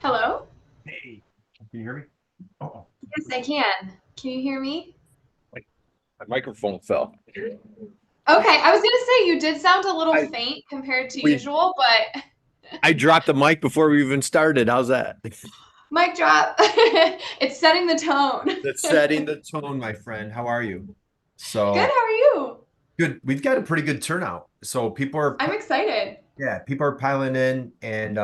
Hello? Hey, can you hear me? Oh, Yes, I can. Can you hear me? wait, my microphone fell. Okay, I was gonna say you did sound a little I faint compared to we usual, but I dropped the mic before we even started. How's that? mic drop. It's setting the tone. That's setting the tone, my friend. How are you? Good, So how are you? good. We've got a pretty good turnout. So I'm excited. yeah, people are piling in, and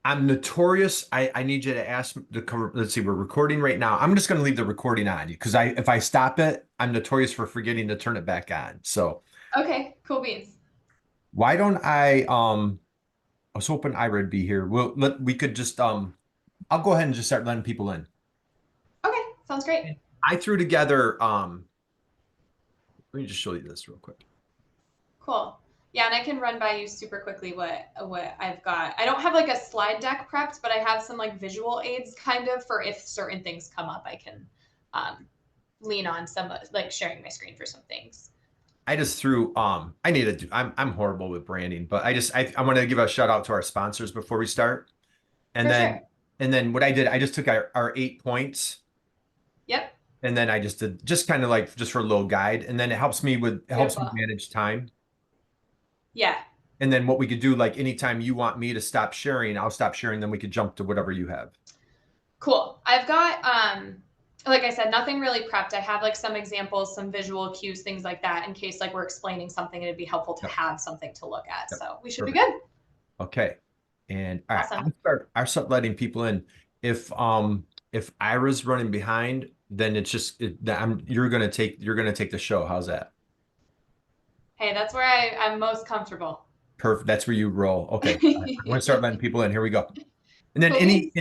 I'm notorious. I need you to ask the cover. Let's see, we're recording right now. I'm just going to leave the recording on because if I stop it, I'm notorious for forgetting to turn it back on. So Okay, cool beans. why don't I was hoping Ira would be here. We could just I'll go ahead and just start letting people in. Okay, sounds great. And I threw together let me just show you this real quick. Cool. Yeah, and I can run by you super quickly what I've got. I don't have like a slide deck prepped, but I have some like visual aids kind of for if certain things come up, I can lean on some like sharing my screen for some things. I just threw I need to do I'm horrible with branding, but I want to give a shout out to our sponsors before we start. And For then sure. what I did, I just took our 8 points Yep. and then I just did just kind of like just for a little guide. And then it helps me Beautiful. manage time. Yeah. And then what we could do, like anytime you want me to stop sharing, I'll stop sharing, then we could jump to whatever you have. Cool. I've got like I said, nothing really prepped. I have like some examples, some visual cues, things like that in case like we're explaining something and it'd be helpful to Yep. have something to look at. Yep. So we should be Perfect. good. Okay. And all right, Awesome. I'll start letting people in. If Ira's running behind, then it's just you're gonna take the show. How's that? Hey, that's where I'm most comfortable. Perfect. That's where you roll. Okay. I'm gonna start letting people in. Here we go. And then Cool beans.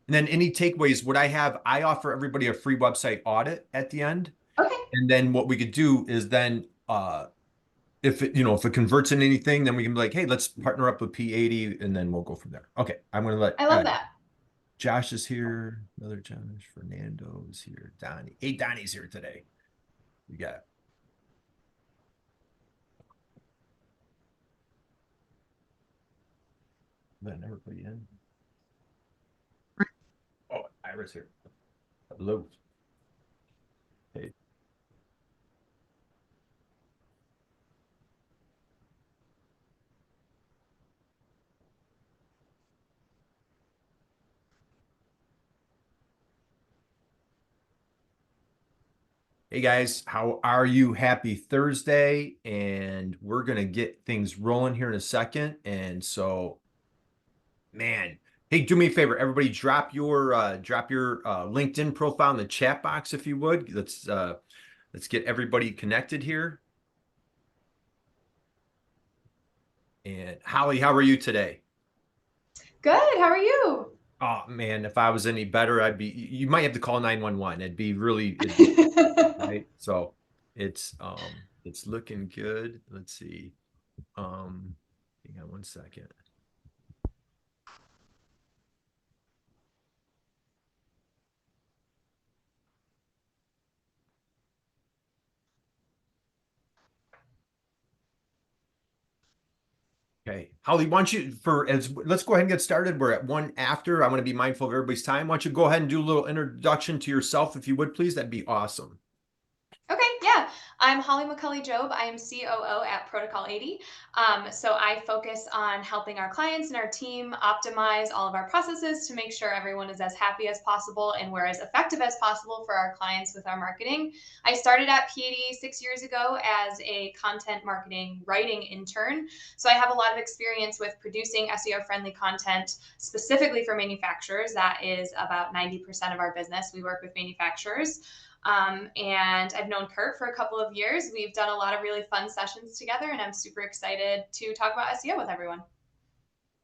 any takeaways, what I offer everybody a free website audit at the end. Okay. And then what we could do is then if it converts in anything, then we can be like, hey, let's partner up with P80 and then we'll go from there. Okay. I'm gonna let I love that. Josh is here. Another Josh. Fernando is here. Donnie. Hey, Donnie's here today. We got. Did I never put you in? Oh, Ira's here. Hello. Hey. Hey guys, how are you? Happy Thursday. And we're gonna get things rolling here in a second. And so, man, hey, do me a favor, everybody drop your LinkedIn profile in the chat box if you would. Let's get everybody connected here. And Holly, how are you today? Good. How are you? Oh man, if I was any better, you might have to call 911. Right. So it's looking good. Let's see. Hang on one second. Okay. Holly, why don't you let's go ahead and get started. We're at one after. I want to be mindful of everybody's time. Why don't you go ahead and do a little introduction to yourself if you would, please? That'd be awesome. Okay, yeah. I'm Holly McCully Jobe. I am COO at Protocol 80. So I focus on helping our clients and our team optimize all of our processes to make sure everyone is as happy as possible and we're as effective as possible for our clients with our marketing. I started at P80 6 years ago as a content marketing writing intern. So I have a lot of experience with producing SEO friendly content specifically for manufacturers. That is about 90% of our business. We work with manufacturers. And I've known Kurt for a couple of years. We've done a lot of really fun sessions together, and I'm super excited to talk about SEO with everyone.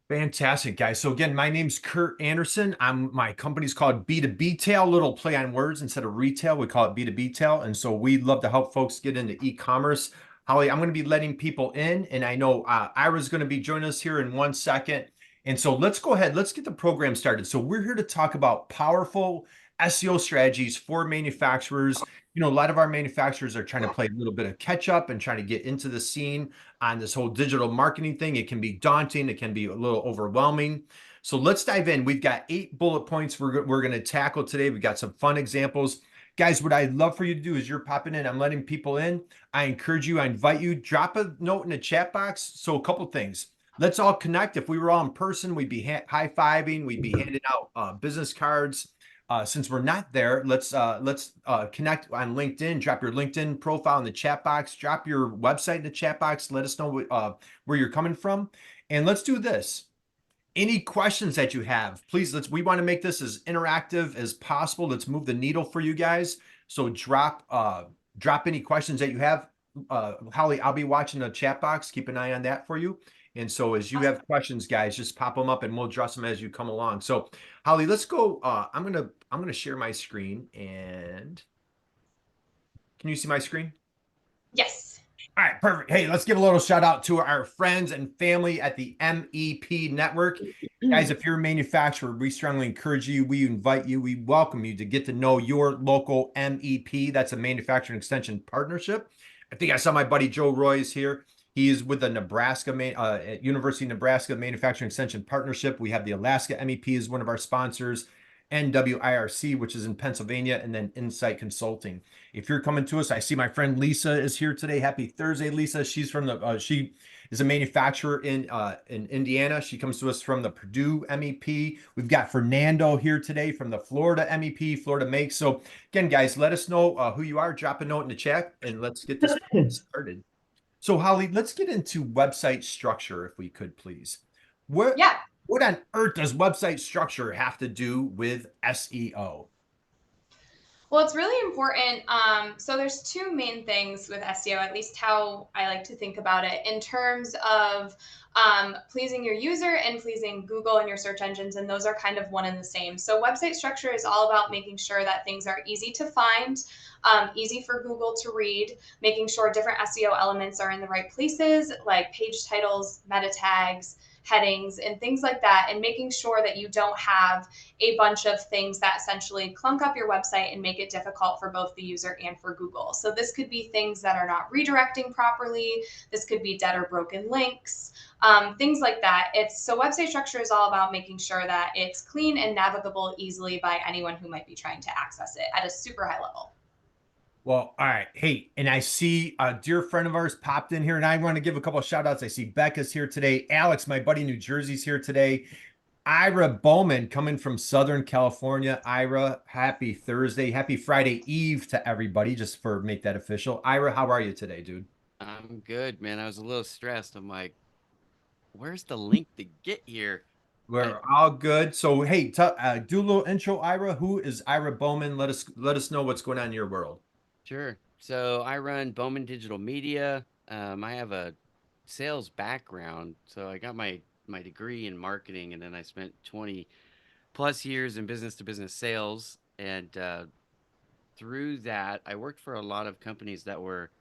Fantastic, guys. So again, my name's Kurt Anderson. My company's called B2B Tail, little play on words. Instead of retail, we call it B2B Tail. And so we love to help folks get into e-commerce. Holly, I'm going to be letting people in, and I know Ira's going to be joining us here in 1 second. And so let's go ahead. Let's get the program started. So we're here to talk about powerful SEO strategies for manufacturers. A lot of our manufacturers are trying to play a little bit of catch up and trying to get into the scene on this whole digital marketing thing. It can be daunting. It can be a little overwhelming. So let's dive in. We've got 8 bullet points we're going to tackle today. We've got some fun examples. Guys, what I'd love for you to do is you're popping in. I'm letting people in. I encourage you. I invite you. Drop a note in the chat box. So a couple things. Let's all connect. If we were all in person, we'd be high-fiving. We'd be handing out business cards. Since we're not there, let's connect on LinkedIn. Drop your LinkedIn profile in the chat box. Drop your website in the chat box. Let us know where you're coming from. And let's do this. Any questions that you have, please, we want to make this as interactive as possible. Let's move the needle for you guys. So drop any questions that you have. Holly, I'll be watching the chat box. Keep an eye on that for you. And so as you have questions, guys, just pop them up and we'll address them as you come along. So Holly, let's go. I'm gonna share my screen, and can you see my screen? Yes. All right, perfect. Hey, let's give a little shout out to our friends and family at the MEP Network. Guys, if you're a manufacturer, we strongly encourage you, we invite you, we welcome you to get to know your local MEP. That's a manufacturing extension partnership. I think I saw my buddy Joe Roy's here. He is with the at University of Nebraska Manufacturing Extension Partnership. We have the Alaska MEP as one of our sponsors, NWIRC, which is in Pennsylvania, and then Insyte Consulting. If you're coming to us, I see my friend Lisa is here today. Happy Thursday, Lisa. She's from she is a manufacturer in Indiana. She comes to us from the Purdue MEP. We've got Fernando here today from the Florida MEP, Florida Makes. So again, guys, let us know who you are. Drop a note in the chat, and let's get this started. So Holly, let's get into website structure, if we could, please. Yeah. What on earth does website structure have to do with SEO? Well, it's really important. So there's two main things with SEO, at least how I like to think about it, in terms of pleasing your user and pleasing Google and your search engines, and those are kind of one and the same. So website structure is all about making sure that things are easy to find, easy for Google to read, making sure different SEO elements are in the right places, like page titles, meta tags, headings, and things like that, and making sure that you don't have a bunch of things that essentially clunk up your website and make it difficult for both the user and for Google. So this could be things that are not redirecting properly. This could be dead or broken links, things like that. So website structure is all about making sure that it's clean and navigable easily by anyone who might be trying to access it at a super high level. Well, all right. Hey, and I see a dear friend of ours popped in here, and I want to give a couple of shout outs. I see Becca's here today. Alex, my buddy New Jersey's here today. Ira Bowman coming from Southern California. Ira, happy Thursday. Happy Friday Eve to everybody, just for make that official. Ira, how are you today, dude? I'm good, man. I was a little stressed. I'm like, where's the link to get here? I We're all good. So, hey, do a little intro, Ira. Who is Ira Bowman? Let us know what's going on in your world. Sure. So I run Bowman Digital Media. I have a sales background, so I got my degree in marketing, and then I spent 20 plus years in business to business sales. And through that, I worked for a lot of companies that were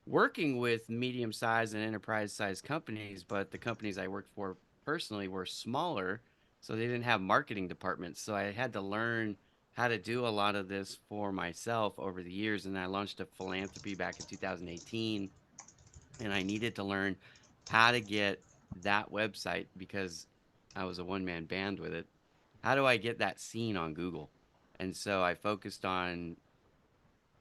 working with medium-sized and enterprise-sized companies, but the companies I worked for personally were smaller, so they didn't have marketing departments. So I had to learn how to do a lot of this for myself over the years, and I launched a philanthropy back in 2018, and I needed to learn how to get that website because I was a one-man band with it. How do I get that seen on Google? And so I focused on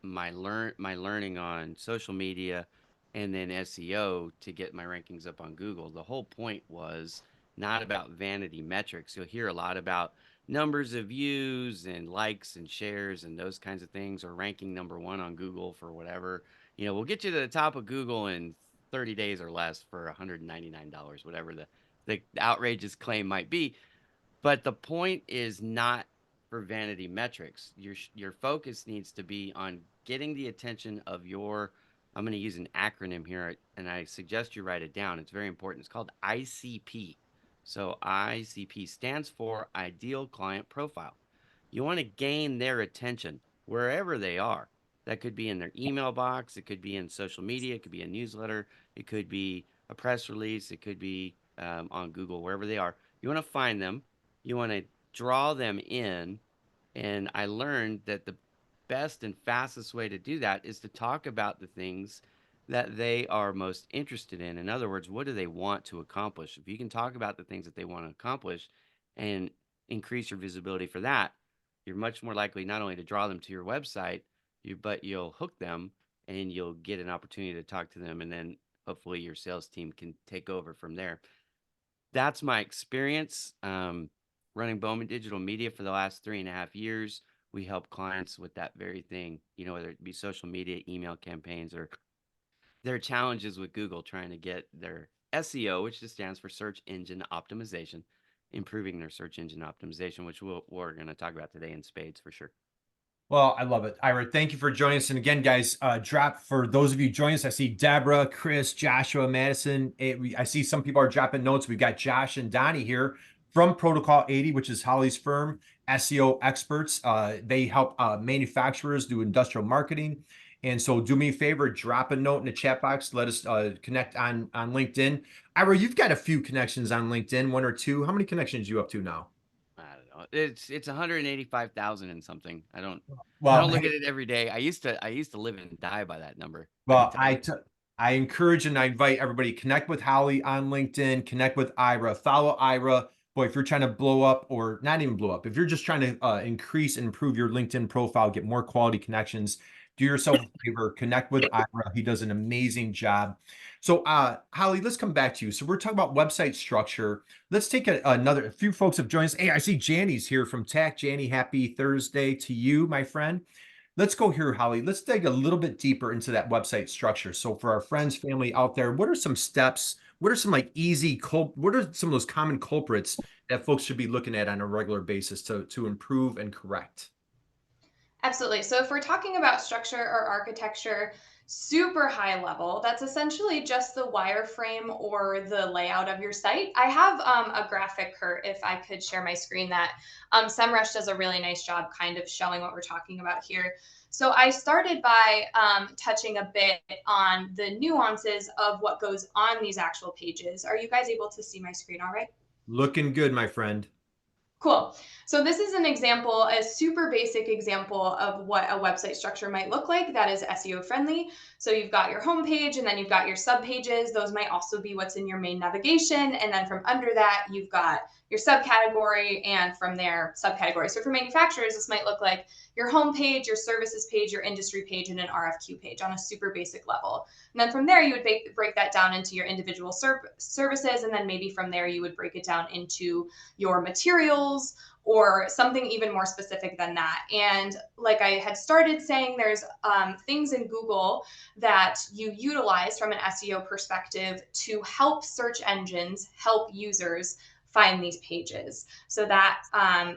my learning on social media and then SEO to get my rankings up on Google. The whole point was not about vanity metrics. You'll hear a lot about numbers of views and likes and shares and those kinds of things, or ranking number one on Google for whatever. We'll get you to the top of Google in 30 days or less for $199, whatever the outrageous claim might be. But the point is not for vanity metrics. Your focus needs to be on getting the attention of your. I'm going to use an acronym here, and I suggest you write it down. It's very important. It's called ICP. So ICP stands for Ideal Client Profile. You want to gain their attention wherever they are. That could be in their email box. It could be in social media. It could be a newsletter. It could be a press release. It could be on Google, wherever they are. You want to find them. You want to draw them in. And I learned that the best and fastest way to do that is to talk about the things that they are most interested in. In other words, what do they want to accomplish? If you can talk about the things that they want to accomplish, and increase your visibility for that, you're much more likely not only to draw them to your website, but you'll hook them and you'll get an opportunity to talk to them. And then hopefully your sales team can take over from there. That's my experience running Bowman Digital Media for the last 3.5 years. We help clients with that very thing, whether it be social media, email campaigns, or their challenges with Google trying to get their SEO, which just stands for search engine optimization, improving their search engine optimization, which we're going to talk about today in spades for sure. Well, I love it. Ira, thank you for joining us. And again, guys, drop for those of you joining us. I see Deborah, Chris, Joshua, Madison. I see some people are dropping notes. We've got Josh and Donnie here from Protocol 80, which is Holly's firm, SEO experts. They help manufacturers do industrial marketing. And so do me a favor, drop a note in the chat box. Let us connect on LinkedIn. Ira, you've got a few connections on LinkedIn, one or two. How many connections are you up to now? I don't know. It's 185,000 and something. I don't Well, look at it every day. I used to live and die by that number. I can Well, tell you. I encourage and I invite everybody connect with Holly on LinkedIn, connect with Ira, follow Ira. Boy, if you're trying to blow up or not even blow up, if you're just trying to increase and improve your LinkedIn profile, get more quality connections, do yourself a favor, connect with Ira. He does an amazing job. So, Holly, let's come back to you. So we're talking about website structure. Let's take a few folks have joined us. Hey, I see Janny's here from TAC. Janny, happy Thursday to you, my friend. Let's go here, Holly. Let's dig a little bit deeper into that website structure. So for our friends, family out there, what are some steps? What are some what are some of those common culprits that folks should be looking at on a regular basis to improve and correct? Absolutely. So if we're talking about structure or architecture, super high level, that's essentially just the wireframe or the layout of your site. I have a graphic, Kurt, if I could share my screen, that SEMrush does a really nice job kind of showing what we're talking about here. So I started by touching a bit on the nuances of what goes on these actual pages. Are you guys able to see my screen all right? Looking good, my friend. Cool. So this is an example, a super basic example of what a website structure might look like that is SEO friendly. So you've got your homepage and then you've got your sub pages. Those might also be what's in your main navigation. And then from under that, you've got your subcategory and from there subcategory. So for manufacturers, this might look like your homepage, your services page, your industry page, and an RFQ page on a super basic level. And then from there, you would break that down into your individual services. And then maybe from there, you would break it down into your materials or something even more specific than that. And like I had started saying, there's things in Google that you utilize from an SEO perspective to help search engines, help users find these pages. So that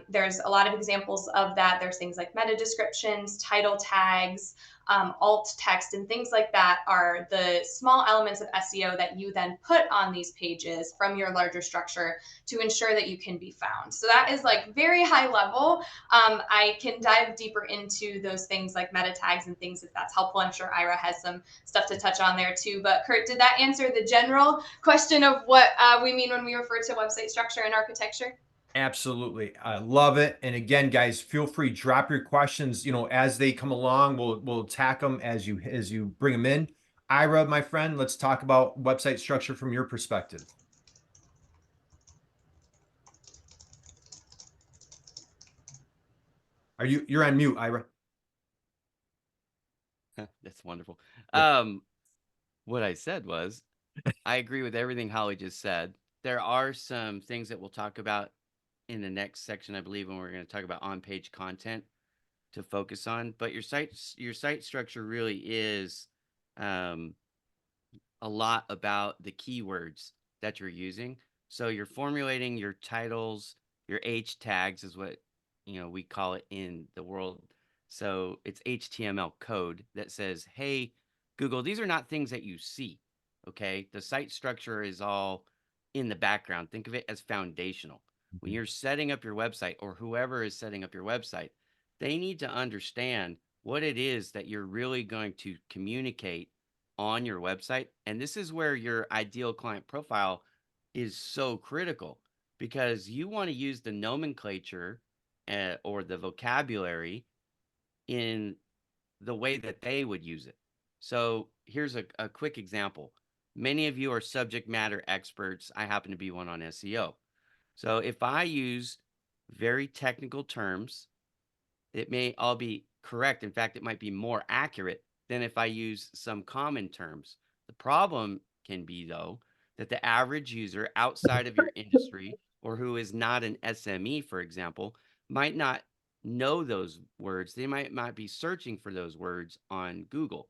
there's a lot of examples of that. There's things like meta descriptions, title tags, alt text, and things like that are the small elements of SEO that you then put on these pages from your larger structure to ensure that you can be found. So that is like very high level. I can dive deeper into those things like meta tags and things if that's helpful. I'm sure Ira has some stuff to touch on there too. But Kurt, did that answer the general question of what we mean when we refer to website structure and architecture? Absolutely. I love it. And again, guys, feel free, drop your questions, as they come along. We'll attack them as you bring them in. Ira, my friend, let's talk about website structure from your perspective. You're on mute, Ira? That's wonderful. Yeah. What I said was, I agree with everything Holly just said. There are some things that we'll talk about in the next section, I believe, when we're going to talk about on-page content to focus on. But your site structure really is um, a lot about the keywords that you're using. So you're formulating your titles, your H tags is what we call it in the world. So it's HTML code that says, "Hey, Google, these are not things that you see." Okay? The site structure is all in the background. Think of it as foundational. When you're setting up your website or whoever is setting up your website, they need to understand what it is that you're really going to communicate on your website. And this is where your ideal client profile is so critical because you want to use the nomenclature or the vocabulary in the way that they would use it. So here's a quick example. Many of you are subject matter experts. I happen to be one on SEO. So if I use very technical terms, it may all be correct. In fact, it might be more accurate than if I use some common terms. The problem can be, though, that the average user outside of your industry or who is not an SME, for example, might not know those words. They might not be searching for those words on Google.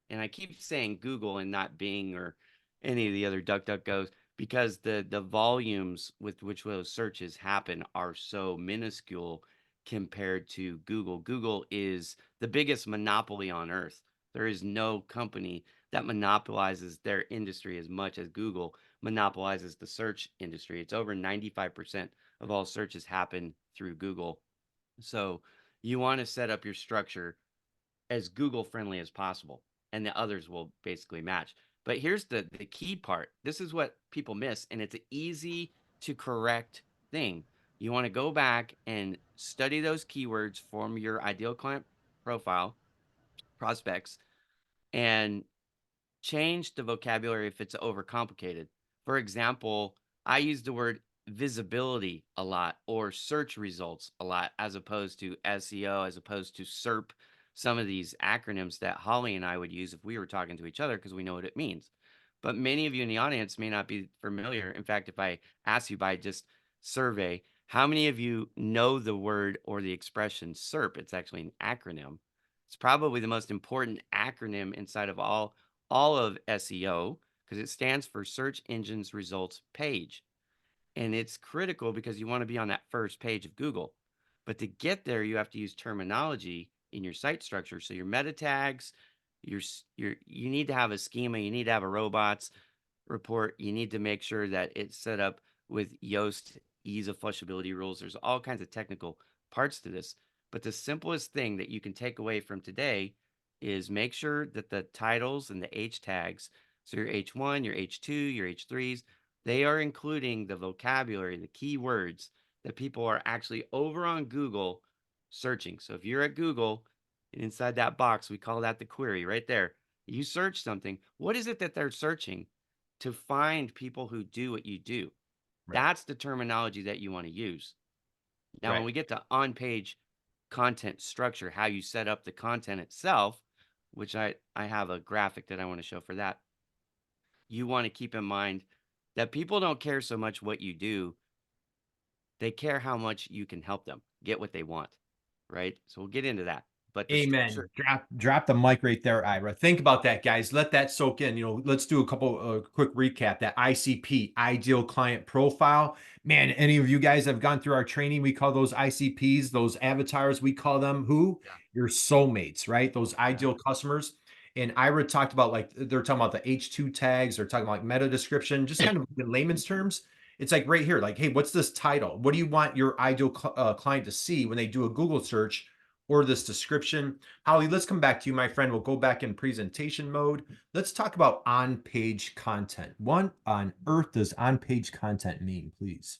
And I keep saying Google and not Bing or any of the other DuckDuckGos because the volumes with which those searches happen are so minuscule compared to Google. Google is the biggest monopoly on earth. There is no company that monopolizes their industry as much as Google monopolizes the search industry. It's over 95% of all searches happen through Google. So you want to set up your structure as Google friendly as possible, and the others will basically match. But here's the key part. This is what people miss, and it's an easy to correct thing. You want to go back and study those keywords from your ideal client profile, prospects, and change the vocabulary if it's overcomplicated. For example, I use the word visibility a lot or search results a lot as opposed to SEO, as opposed to SERP, some of these acronyms that Holly and I would use if we were talking to each other because we know what it means. But many of you in the audience may not be familiar. In fact, if I ask you by just survey, how many of you know the word or the expression SERP? It's actually an acronym. It's probably the most important acronym inside of all of SEO because it stands for Search Engines Results Page. And it's critical because you want to be on that first page of Google. But to get there, you have to use terminology in your site structure. So your meta tags, you need to have a schema, you need to have a robots report, you need to make sure that it's set up with Yoast ease of flushability rules. There's all kinds of technical parts to this. But the simplest thing that you can take away from today is make sure that the titles and the H tags, so your H1, your H2, your H3s, they are including the vocabulary, the keywords that people are actually over on Google searching. So if you're at Google and inside that box, we call that the query right there. You search something. What is it that they're searching to find people who do what you do? Right. That's the terminology that you want to use. Now, when Right. we get to on-page content structure, how you set up the content itself, which I have a graphic that I want to show for that. You want to keep in mind that people don't care so much what you do. They care how much you can help them get what they want, right? So we'll get into that. But the Amen. structure, Drop the mic right there, Ira. Think about that, guys. Let that soak in. Let's do a couple quick recap. That ICP, ideal client profile. Man, any of you guys have gone through our training, we call those ICPs, those avatars, we call them who? yeah, Your soulmates, right? Those yeah, ideal customers. And Ira talked about, like, they're talking about the H2 tags, they're talking about like meta description, just kind of in layman's terms. It's like right here, like, hey, what's this title? What do you want your ideal client to see when they do a Google search or this description? Holly, let's come back to you, my friend. We'll go back in presentation mode. Let's talk about on-page content. What on earth does on-page content mean, please?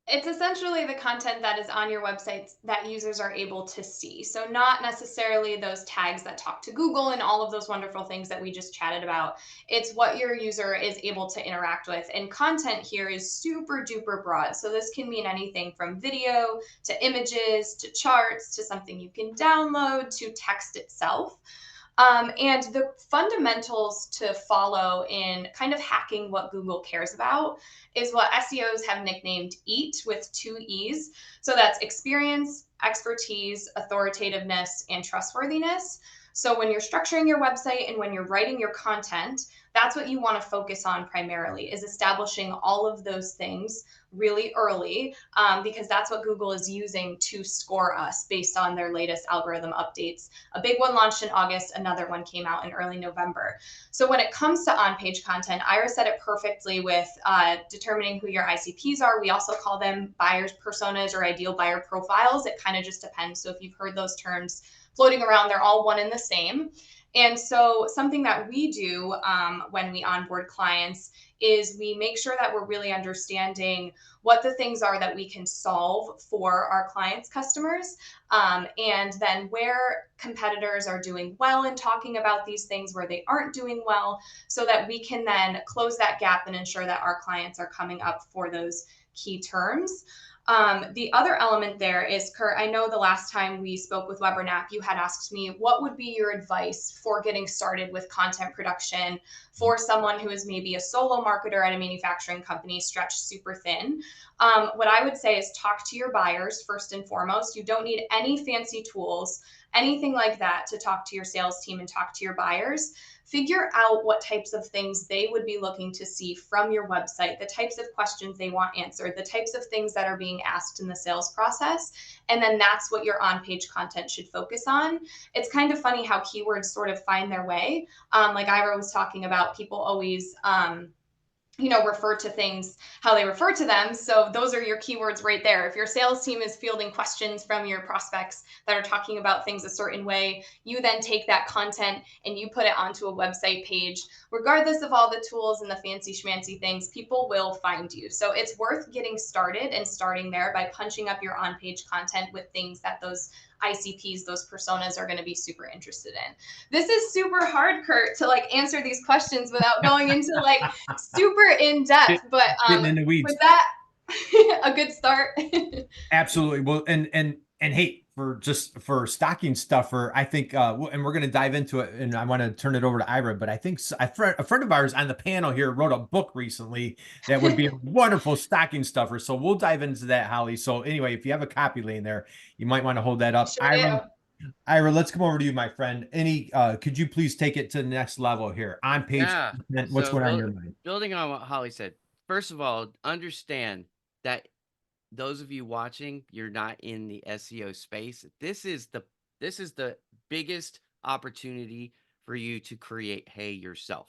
It's essentially the content that is on your website that users are able to see. So, not necessarily those tags that talk to Google and all of those wonderful things that we just chatted about. It's what your user is able to interact with. And content here is super duper broad. So, this can mean anything from video to images to charts to something you can download to text itself. And the fundamentals to follow in kind of hacking what Google cares about is what SEOs have nicknamed EAT with two E's. So that's experience, expertise, authoritativeness, and trustworthiness. So when you're structuring your website and when you're writing your content, that's what you want to focus on primarily, is establishing all of those things really early, because that's what Google is using to score us based on their latest algorithm updates. A big one launched in August, another one came out in early November. So when it comes to on-page content, Ira said it perfectly with determining who your ICPs are. We also call them buyers personas or ideal buyer profiles. It kind of just depends. So if you've heard those terms floating around, they're all one and the same. And so something that we do when we onboard clients is we make sure that we're really understanding what the things are that we can solve for our clients' customers, and then where competitors are doing well in talking about these things, where they aren't doing well, so that we can then close that gap and ensure that our clients are coming up for those key terms. The other element there is, Kurt, I know the last time we spoke with WeberNap, you had asked me what would be your advice for getting started with content production for someone who is maybe a solo marketer at a manufacturing company stretched super thin. What I would say is talk to your buyers first and foremost. You don't need any fancy tools, anything like that to talk to your sales team and talk to your buyers. Figure out what types of things they would be looking to see from your website, the types of questions they want answered, the types of things that are being asked in the sales process. And then that's what your on-page content should focus on. It's kind of funny how keywords sort of find their way. Like Ira was talking about, people always refer to things how they refer to them. So those are your keywords right there. If your sales team is fielding questions from your prospects that are talking about things a certain way, you then take that content and you put it onto a website page. Regardless of all the tools and the fancy schmancy things, people will find you. So it's worth getting started and starting there by punching up your on-page content with things that those ICPs, those personas are going to be super interested in. This is super hard, Kurt, to like answer these questions without going into like super in depth, but Getting in the weeds. was that a good start? Absolutely. Well, and hey, for stocking stuffer, I think, and we're going to dive into it, and I want to turn it over to Ira, but I think a friend of ours on the panel here wrote a book recently that would be a wonderful stocking stuffer. So we'll dive into that, Holly. So anyway, if you have a copy laying there, you might want to hold that up. Sure Ira, let's come over to you, my friend. Could you please take it to the next level here on page? Yeah. What's So going on in your mind? building on what Holly said, first of all, understand that those of you watching, you're not in the SEO space. This is the biggest opportunity for you to create hay yourself.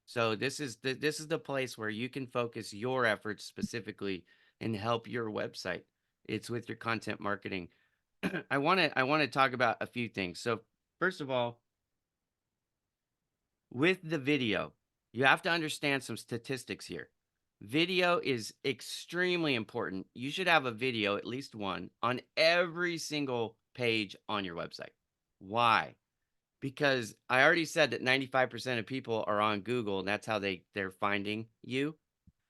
So this is the place where you can focus your efforts specifically and help your website. It's with your content marketing. I want to talk about a few things. So first of all, with the video, you have to understand some statistics here. Video is extremely important. You should have a video, at least one, on every single page on your website. Why? Because I already said that 95% of people are on Google, and that's how they're finding you.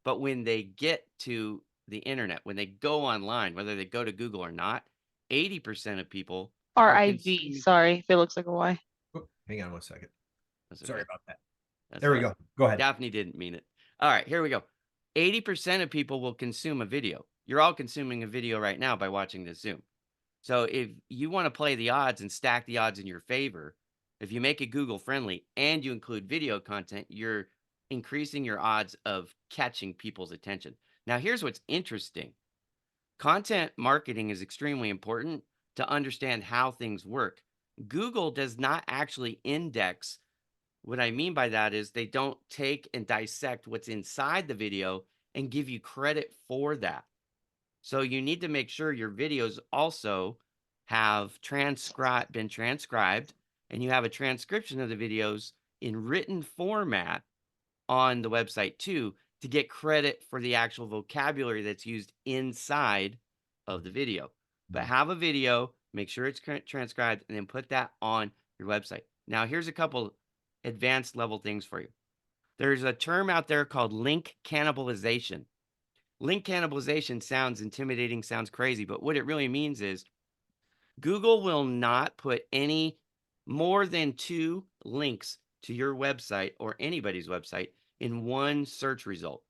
But when they get to the internet, when they go online, whether they go to Google or not, 80% of people are RIV. Sorry, if it looks like a Y. Oh, hang on one second. That's Sorry okay. about that. That's There we fine. go. Go ahead. Daphne didn't mean it. All right, here we go. 80% of people will consume a video. You're all consuming a video right now by watching this Zoom. So if you want to play the odds and stack the odds in your favor, if you make it Google friendly and you include video content, you're increasing your odds of catching people's attention. Now, here's what's interesting. Content marketing is extremely important to understand how things work. Google does not actually index. What I mean by that is they don't take and dissect what's inside the video and give you credit for that. So you need to make sure your videos also have been transcribed, and you have a transcription of the videos in written format on the website too, to get credit for the actual vocabulary that's used inside of the video. But have a video, make sure it's transcribed, and then put that on your website. Now, here's a couple advanced level things for you. There's a term out there called link cannibalization. Link cannibalization sounds intimidating, sounds crazy, but what it really means is Google will not put any more than 2 links to your website or anybody's website in one search result.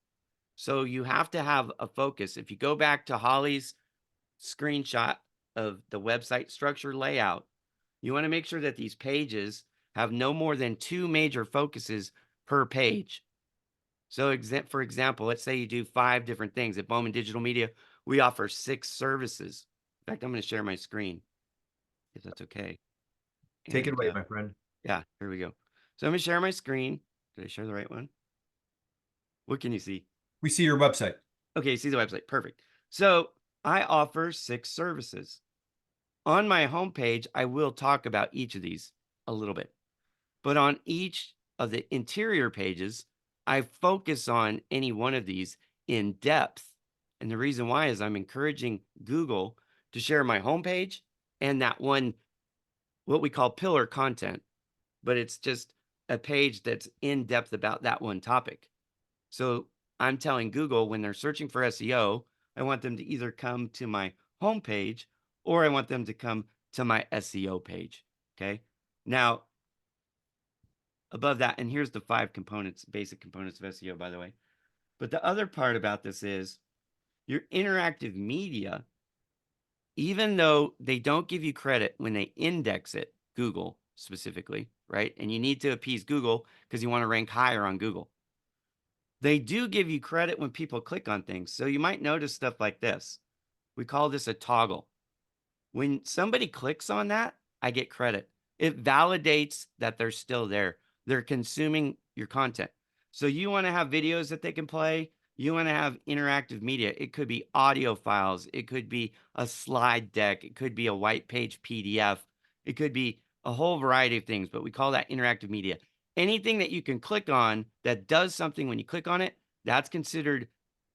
So you have to have a focus. If you go back to Holly's screenshot of the website structure layout, you want to make sure that these pages have no more than 2 major focuses per page. So for example, let's say you do 5 different things. At Bowman Digital Media, we offer 6 services. In fact, I'm going to share my screen, if that's okay. Take it away, my friend. Yeah, here we go. So I'm going to share my screen. Did I share the right one? What can you see? We see your website. Okay, see the website. Perfect. So I offer 6 services. On my homepage, I will talk about each of these a little bit. But on each of the interior pages, I focus on any one of these in depth. And the reason why is I'm encouraging Google to share my homepage and that one, what we call pillar content, but it's just a page that's in depth about that one topic. So I'm telling Google when they're searching for SEO I want them to either come to my homepage or I want them to come to my SEO page. Okay. Now, above that, and here's the 5 components, basic components of SEO, by the way. But the other part about this is your interactive media, even though they don't give you credit when they index it, Google specifically, right? And you need to appease Google because you want to rank higher on Google. They do give you credit when people click on things. So you might notice stuff like this. We call this a toggle. When somebody clicks on that, I get credit. It validates that they're still there. They're consuming your content. So you want to have videos that they can play. You want to have interactive media. It could be audio files. It could be a slide deck. It could be a white page PDF. It could be a whole variety of things, but we call that interactive media. Anything that you can click on that does something when you click on it, that's considered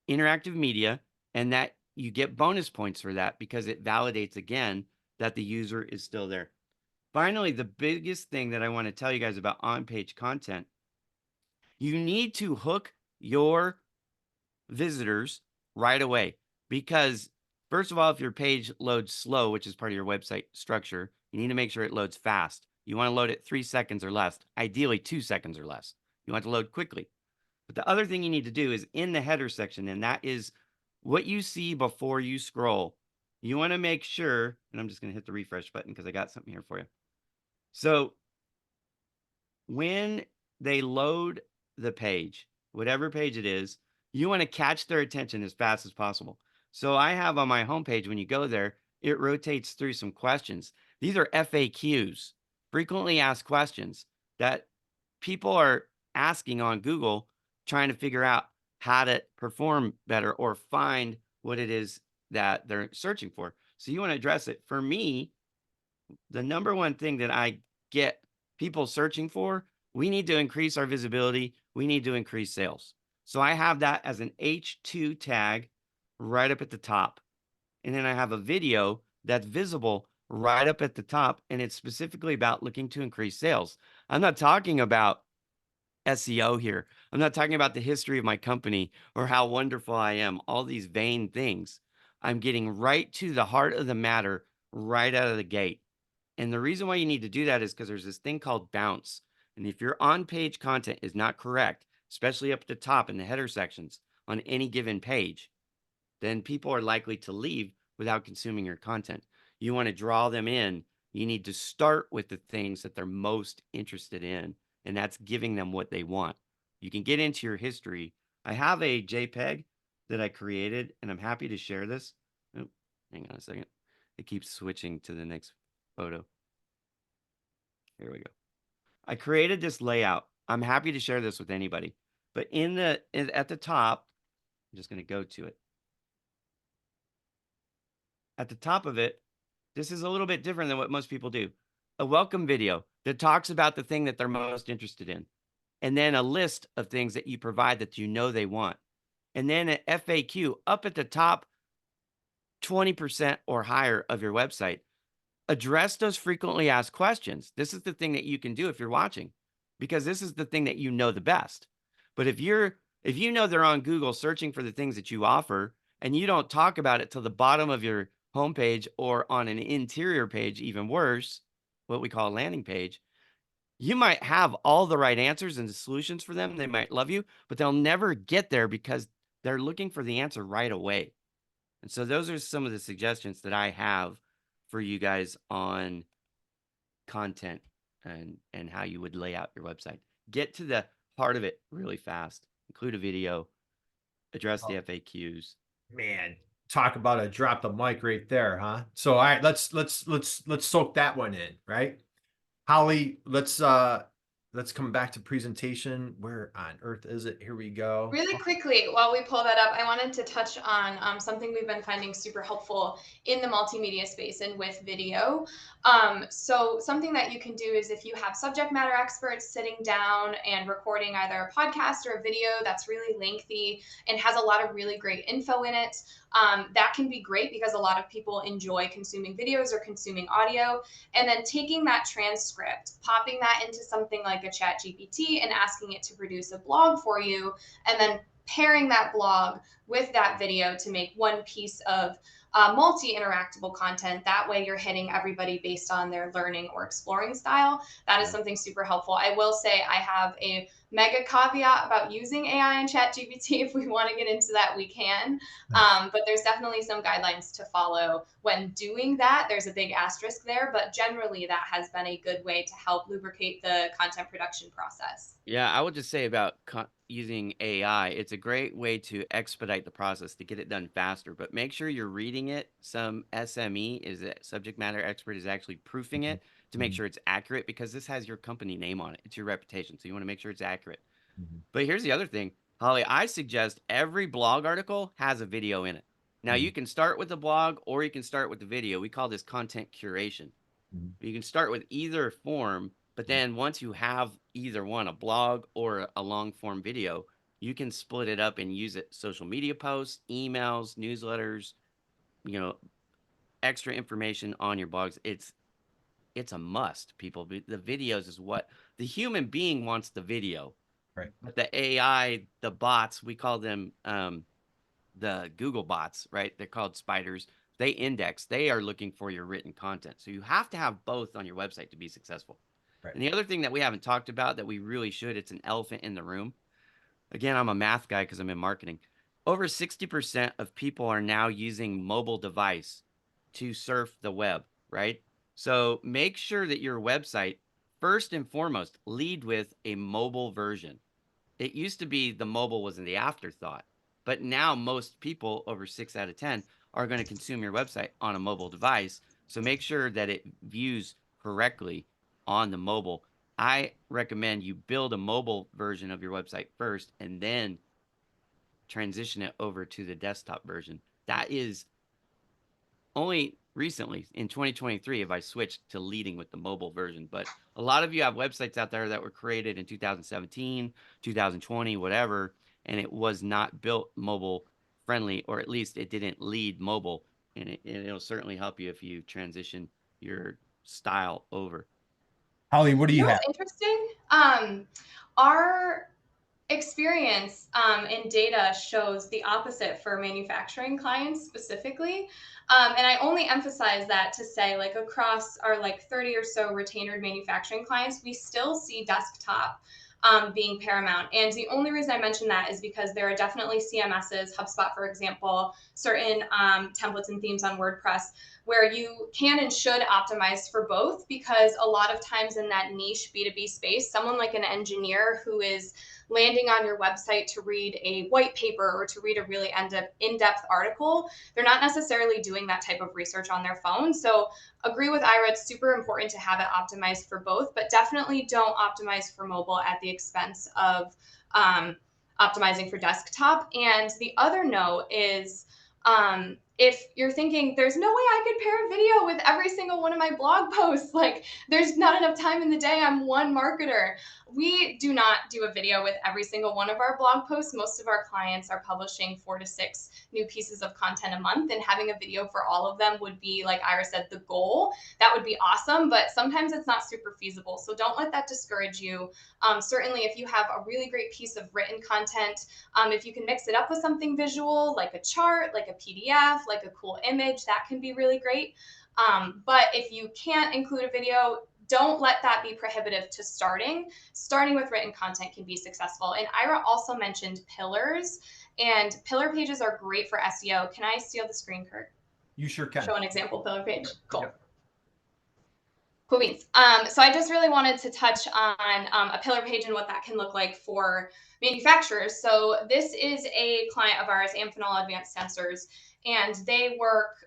interactive media, and that you get bonus points for that because it validates again that the user is still there. Finally, the biggest thing that I want to tell you guys about on-page content, you need to hook your visitors right away because first of all, if your page loads slow, which is part of your website structure, you need to make sure it loads fast. You want to load it 3 seconds or less, ideally 2 seconds or less. You want to load quickly. But the other thing you need to do is in the header section, and that is what you see before you scroll. You want to make sure, and I'm just going to hit the refresh button because I got something here for you. So when they load the page, whatever page it is, you want to catch their attention as fast as possible. So I have on my homepage, when you go there, it rotates through some questions. These are FAQs, frequently asked questions that people are asking on Google, trying to figure out how to perform better or find what it is that they're searching for. So you want to address it. For me, the number one thing that I get people searching for, we need to increase our visibility. We need to increase sales. So I have that as an H2 tag right up at the top. And then I have a video that's visible right up at the top. And it's specifically about looking to increase sales. I'm not talking about SEO here. I'm not talking about the history of my company or how wonderful I am, all these vain things. I'm getting right to the heart of the matter right out of the gate. And the reason why you need to do that is because there's this thing called bounce. And if your on-page content is not correct, especially up at the top in the header sections on any given page, then people are likely to leave without consuming your content. You want to draw them in. You need to start with the things that they're most interested in, and that's giving them what they want. You can get into your history. I have a JPEG that I created, and I'm happy to share this. Oh, hang on a second. It keeps switching to the next photo. Here we go. I created this layout. I'm happy to share this with anybody. But at the top, I'm just going to go to it. At the top of it, this is a little bit different than what most people do. A welcome video that talks about the thing that they're most interested in. And then a list of things that you provide that you know they want. And then an FAQ up at the top, 20% or higher of your website. Address those frequently asked questions. This is the thing that you can do if you're watching, because this is the thing that you know the best. But if you know they're on Google searching for the things that you offer and you don't talk about it till the bottom of your homepage or on an interior page, even worse, what we call a landing page, you might have all the right answers and the solutions for them. They might love you, but they'll never get there because they're looking for the answer right away. And so those are some of the suggestions that I have for you guys on content and how you would lay out your website. Get to the heart of it really fast. Include a video, address the FAQs. Man, talk about a drop the mic right there, huh? So all right, let's soak that one in, right? Holly, let's come back to presentation. Where on earth is it? Here we go. Really quickly, while we pull that up, I wanted to touch on something we've been finding super helpful in the multimedia space and with video. So something that you can do is if you have subject matter experts sitting down and recording either a podcast or a video that's really lengthy and has a lot of really great info in it, That can be great because a lot of people enjoy consuming videos or consuming audio. And then taking that transcript, popping that into something like a chat GPT and asking it to produce a blog for you, and then pairing that blog with that video to make one piece of multi-interactable content. That way you're hitting everybody based on their learning or exploring style. That is something super helpful. I will say I have a mega caveat about using AI and ChatGPT. If we want to get into that, we can. But there's definitely some guidelines to follow when doing that. There's a big asterisk there, but generally that has been a good way to help lubricate the content production process. Yeah, I would just say about using AI, it's a great way to expedite the process to get it done faster, but make sure you're reading it. Some SME is a subject matter expert is actually proofing it to make sure it's accurate, because this has your company name on it. It's your reputation. So you want to make sure it's accurate. But here's the other thing, Holly, I suggest every blog article has a video in it. Now you can start with the blog or you can start with the video. We call this content curation. You can start with either form, but then once you have either one, a blog or a long form video, you can split it up and use it social media posts, emails, newsletters, you know, extra information on your blogs. It's a must, people. The videos is what the human being wants, the video. Right. But the AI, the bots, we call them the Google bots, right? They're called spiders. They index. They are looking for your written content. So you have to have both on your website to be successful. Right. And the other thing that we haven't talked about that we really should, it's an elephant in the room. Again, I'm a math guy because I'm in marketing. Over 60% of people are now using mobile device to surf the web, right? So make sure that your website, first and foremost, lead with a mobile version. It used to be the mobile was in the afterthought, but now most people, over 6 out of 10, are going to consume your website on a mobile device. So make sure that it views correctly on the mobile. I recommend you build a mobile version of your website first and then transition it over to the desktop version. That is only recently in 2023 have I switched to leading with the mobile version. But a lot of you have websites out there that were created in 2017, 2020, whatever, and it was not built mobile friendly, or at least it didn't lead mobile. And it'll certainly help you if you transition your style over. Holly, what do you have? What's interesting? Our experience in data shows the opposite for manufacturing clients specifically. And I only emphasize that to say, like, across our like 30 or so retained manufacturing clients, we still see desktop being paramount. And the only reason I mention that is because there are definitely CMSs, HubSpot, for example, certain templates and themes on WordPress where you can and should optimize for both, because a lot of times in that niche B2B space, someone like an engineer who is landing on your website to read a white paper or to read a really in-depth article, they're not necessarily doing that type of research on their phone. So agree with Ira, it's super important to have it optimized for both, but definitely don't optimize for mobile at the expense of optimizing for desktop. And the other note is, if you're thinking there's no way I could pair a video with every single one of my blog posts, like there's not enough time in the day, I'm one marketer. We do not do a video with every single one of our blog posts. Most of our clients are publishing 4 to 6 new pieces of content a month, and having a video for all of them would be, like Ira said, the goal. That would be awesome, but sometimes it's not super feasible. So don't let that discourage you. Certainly if you have a really great piece of written content, if you can mix it up with something visual, like a chart, like a PDF, like a cool image, that can be really great. But if you can't include a video, don't let that be prohibitive to starting. Starting with written content can be successful. And Ira also mentioned pillars, and pillar pages are great for SEO. Can I steal the screen, Kurt? You sure can. Show an example pillar page. Cool. Yep. Cool beans. So I just really wanted to touch on a pillar page and what that can look like for manufacturers. So this is a client of ours, Amphenol Advanced Sensors, and they work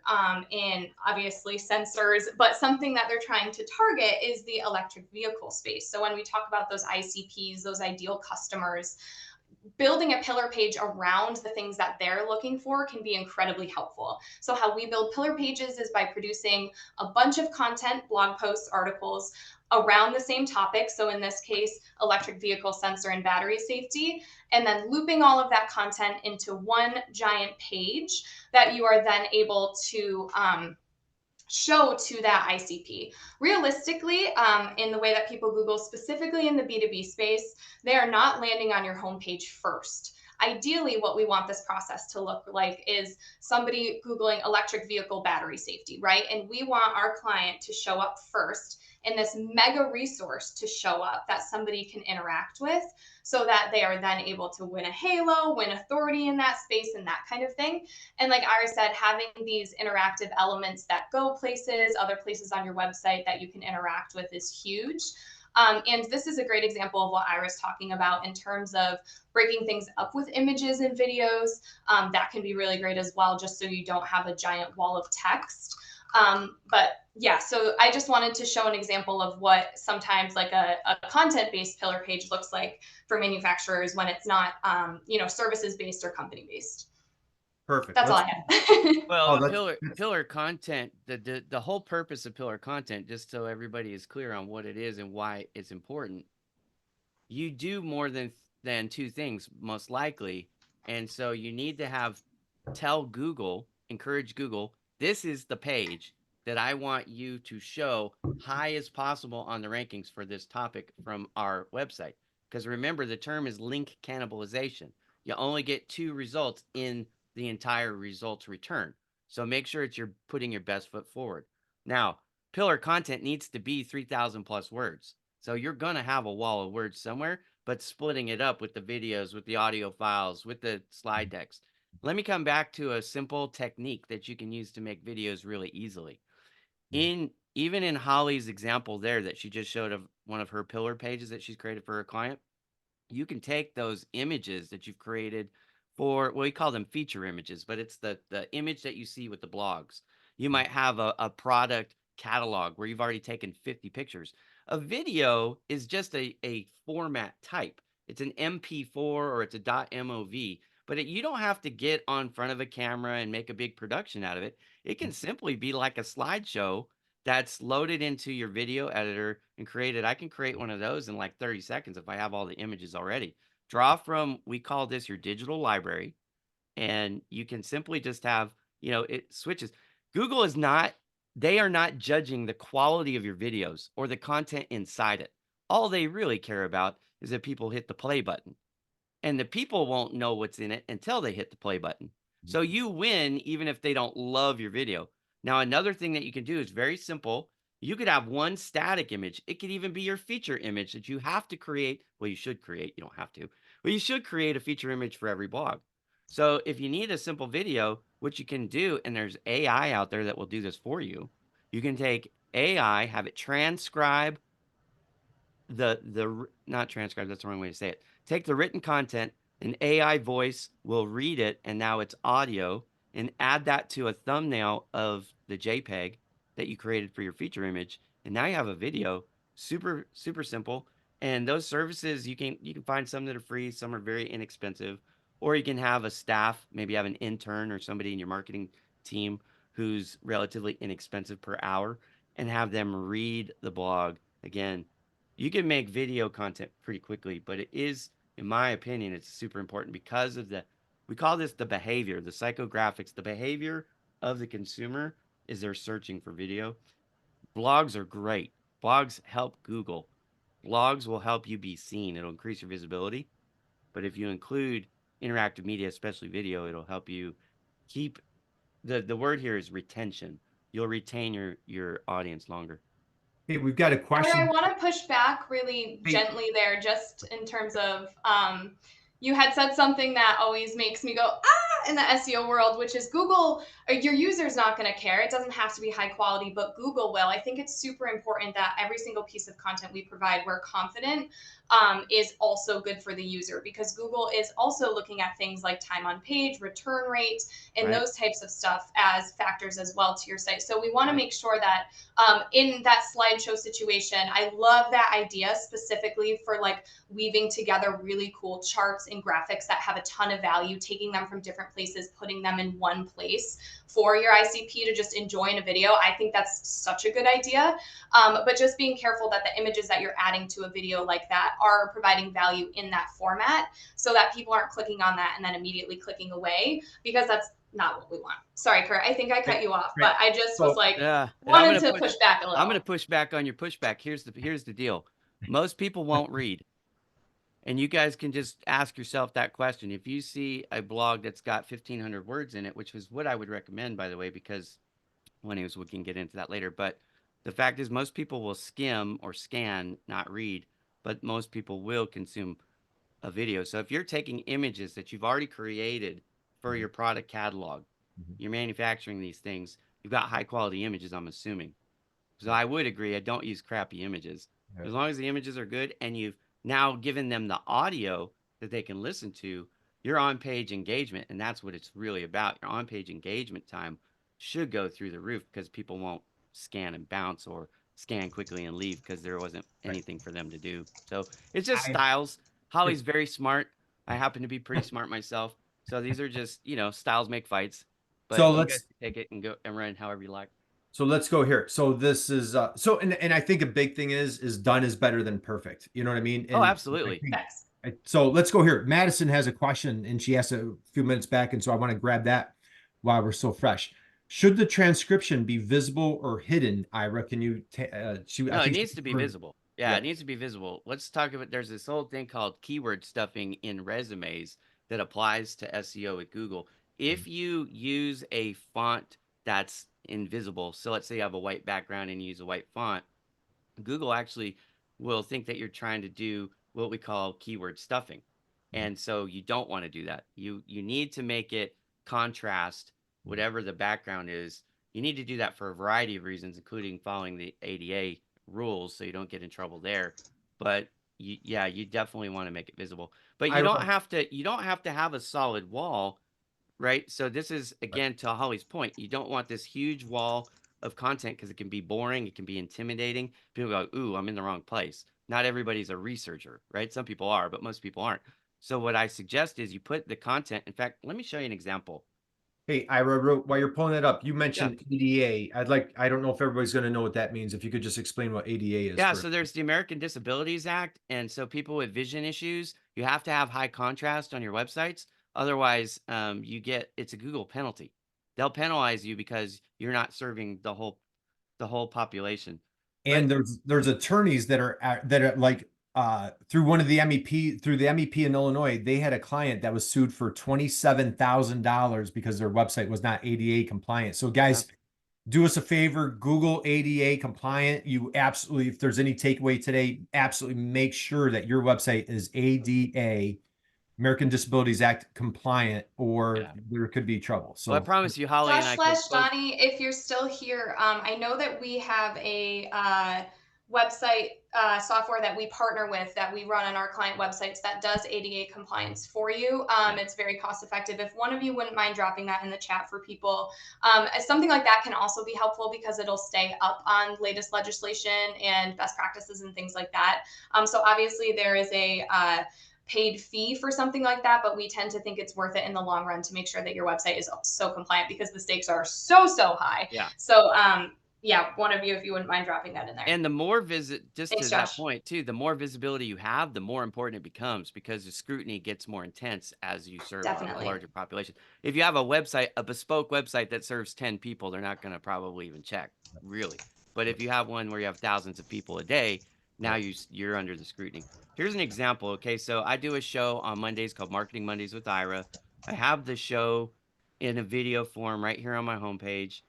in obviously sensors, but something that they're trying to target is the electric vehicle space. So when we talk about those ICPs, those ideal customers, building a pillar page around the things that they're looking for can be incredibly helpful. So how we build pillar pages is by producing a bunch of content, blog posts, articles around the same topic. So in this case, electric vehicle sensor and battery safety, and then looping all of that content into one giant page that you are then able to show to that ICP. Realistically, in the way that people Google, specifically in the B2B space, they are not landing on your homepage first. Ideally, what we want this process to look like is somebody Googling electric vehicle battery safety, right? And we want our client to show up first and this mega resource to show up that somebody can interact with, so that they are then able to win a halo, win authority in that space, and that kind of thing. And like Iris said, having these interactive elements that go places, other places on your website that you can interact with is huge. And this is a great example of what Iris talking about in terms of breaking things up with images and videos. That can be really great as well, just so you don't have a giant wall of text. But yeah, so I just wanted to show an example of what sometimes like a content-based pillar page looks like for manufacturers when it's not, services-based or company-based. Perfect. That's all I had. Well, Oh, pillar content, the whole purpose of pillar content, just so everybody is clear on what it is and why it's important, you do more than two things, most likely. And so you need to encourage Google, this is the page that I want you to show high as possible on the rankings for this topic from our website. Because remember, the term is link cannibalization. You only get 2 results in the entire results return. So make sure you're putting your best foot forward. Now, pillar content needs to be 3,000 plus words. So you're going to have a wall of words somewhere, but splitting it up with the videos, with the audio files, with the slide decks. Let me come back to a simple technique that you can use to make videos really easily. Even in Holly's example there that she just showed of one of her pillar pages that she's created for her client, you can take those images that you've created for, well, we call them feature images, but it's the image that you see with the blogs. You might have a product catalog where you've already taken 50 pictures. A video is just a format type. It's an MP4 or it's a .mov, but you don't have to get on front of a camera and make a big production out of it. It can simply be like a slideshow that's loaded into your video editor and created. I can create one of those in like 30 seconds if I have all the images already. Draw from, we call this your digital library, and you can simply just have, it switches. Google is not, they are not judging the quality of your videos or the content inside it. All they really care about is that people hit the play button. And the people won't know what's in it until they hit the play button. So you win even if they don't love your video. Now, another thing that you can do is very simple. You could have one static image. It could even be your feature image that you have to create. Well, you should create. You don't have to. But you should create a feature image for every blog. So if you need a simple video, what you can do, and there's AI out there that will do this for you, you can take AI, have it transcribe not transcribe, that's the wrong way to say it. Take the written content, an AI voice will read it, and now it's audio, and add that to a thumbnail of the JPEG that you created for your feature image, and now you have a video. Super, super simple. And those services, you can find some that are free, some are very inexpensive, or you can have a staff, maybe have an intern or somebody in your marketing team who's relatively inexpensive per hour, and have them read the blog. Again, you can make video content pretty quickly, but it is, in my opinion, it's super important because of we call this the behavior, the psychographics, the behavior of the consumer is they're searching for video. Blogs are great. Blogs help Google. Blogs will help you be seen. It'll increase your visibility. But if you include interactive media, especially video, it'll help you keep, the word here is retention. You'll retain your audience longer. Hey, we've got a question. I want to push back really gently there, just in terms of, you had said something that always makes me go, in the SEO world, which is Google, your user's not going to care. It doesn't have to be high quality, but Google will. I think it's super important that every single piece of content we provide, we're confident is also good for the user, because Google is also looking at things like time on page, return rate, and those types of stuff as factors as well to your site. So we want to make sure that in that slideshow situation, I love that idea specifically for like weaving together really cool charts and graphics that have a ton of value, taking them from different places, putting them in one place for your ICP to just enjoy in a video. I think that's such a good idea. But just being careful that the images that you're adding to a video like that are providing value in that format, so that people aren't clicking on that and then immediately clicking away, because that's not what we want. Sorry, Kurt, I think I cut you off, but I just was like, wanted to push back a little. I'm going to push back on your pushback. Here's the deal. Most people won't read. And you guys can just ask yourself that question. If you see a blog that's got 1,500 words in it, which is what I would recommend, by the way, because we can get into that later. But the fact is, most people will skim or scan, not read, but most people will consume a video. So if you're taking images that you've already created for your product catalog, you're manufacturing these things, you've got high quality images, I'm assuming. So I would agree, I don't use crappy images. As long as the images are good and you've now given them the audio that they can listen to, your on-page engagement, and that's what it's really about. Your on-page engagement time should go through the roof, because people won't scan and bounce or scan quickly and leave because there wasn't anything for them to do. So it's just styles. Holly's very smart. I happen to be pretty smart myself. So these are just, styles make fights. But so you guys take it and go and run however you like. So let's go here. So this is and I think a big thing is done is better than perfect. You know what I mean? And absolutely. So let's go here. Madison has a question, and she asked a few minutes back, and so I want to grab that while we're so fresh. Should the transcription be visible or hidden? Ira, can you? No, it needs to be visible. Yeah, it needs to be visible. Let's talk about. There's this whole thing called keyword stuffing in resumes that applies to SEO at Google. If you use a font that's invisible, so let's say you have a white background and you use a white font, Google actually will think that you're trying to do what we call keyword stuffing. And so you don't want to do that. You need to make it contrast whatever the background is. You need to do that for a variety of reasons, including following the ADA rules, so you don't get in trouble there. But you definitely want to make it visible. But you don't have to have a solid wall, right? So this is, again, to Holly's point, you don't want this huge wall of content, because it can be boring, it can be intimidating. People go, ooh, I'm in the wrong place. Not everybody's a researcher, right? Some people are, but most people aren't. So what I suggest is you put the content. In fact, let me show you an example. Hey, Ira, while you're pulling that up, you mentioned ADA. I don't know if everybody's going to know what that means. If you could just explain what ADA is. Yeah, so there's the American Disabilities Act. And so people with vision issues, you have to have high contrast on your websites. Otherwise, it's a Google penalty. They'll penalize you because you're not serving the whole population. And there's attorneys that are like through one of the MEP in Illinois, they had a client that was sued for $27,000 because their website was not ADA compliant. So guys, do us a favor, Google ADA compliant. You absolutely, if there's any takeaway today, absolutely make sure that your website is ADA, American Disabilities Act compliant, or there could be trouble. So I promise you, Holly and I. Josh/Donnie, if you're still here, I know that we have a website software that we partner with, that we run on our client websites, that does ADA compliance for you. It's very cost effective. If one of you wouldn't mind dropping that in the chat for people, something like that can also be helpful, because it'll stay up on latest legislation and best practices and things like that. So obviously there is a paid fee for something like that, but we tend to think it's worth it in the long run to make sure that your website is so compliant, because the stakes are so high. So one of you, if you wouldn't mind dropping that in there. And the more that point too, the more visibility you have, the more important it becomes, because the scrutiny gets more intense as you serve a larger population. If you have a website, a bespoke website that serves 10 people, they're not going to probably even check, really. But if you have one where you have thousands of people a day, now you're under the scrutiny. Here's an example. Okay, so I do a show on Mondays called Marketing Mondays with Ira. I have the show in a video form right here on my homepage.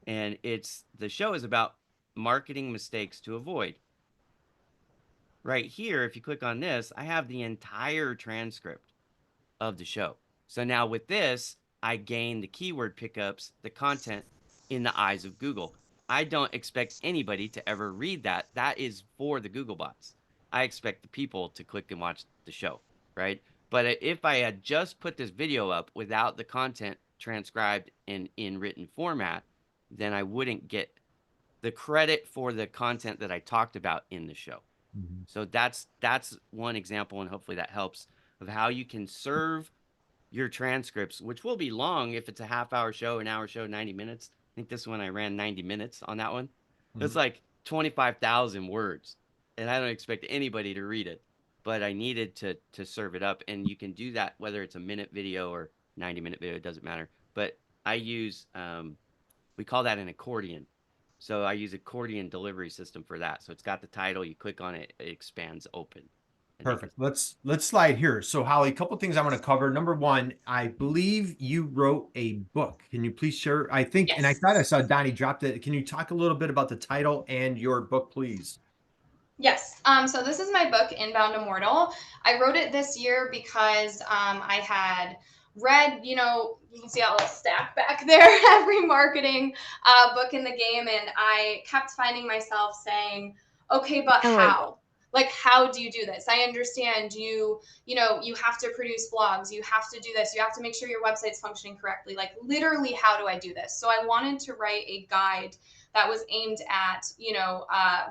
And the show is about marketing mistakes to avoid. Right here, if you click on this, I have the entire transcript of the show. So now with this, I gain the keyword pickups, the content in the eyes of Google. I don't expect anybody to ever read that. That is for the Google bots. I expect the people to click and watch the show, right? But if I had just put this video up without the content transcribed in written format, then I wouldn't get the credit for the content that I talked about in the show. Mhm. So that's one example, and hopefully that helps, of how you can serve your transcripts, which will be long if it's a half-hour show, an hour show, 90 minutes. I think this one I ran 90 minutes on that one. It's Mhm. like 25,000 words, and I don't expect anybody to read it, but I needed to serve it up, and you can do that whether it's a minute video or 90-minute video, it doesn't matter. But I use we call that an accordion. So I use accordion delivery system for that. So it's got the title, you click on it, it expands open. And they can, Perfect. Let's slide here. So Holly, a couple things I want to cover. Number one, I believe you wrote a book. Can you please share? I think, and I thought I Yes. saw Donnie dropped it. Can you talk a little bit about the title and your book, please? Yes. So this is my book, Inbound Immortal. I wrote it this year because I had read, you can see a little stack back there, every marketing book in the game. And I kept finding myself saying, okay, but Oh, wait. how? Like, how do you do this? I understand you have to produce blogs, you have to do this, you have to make sure your website's functioning correctly. Like, literally, how do I do this? So I wanted to write a guide that was aimed at,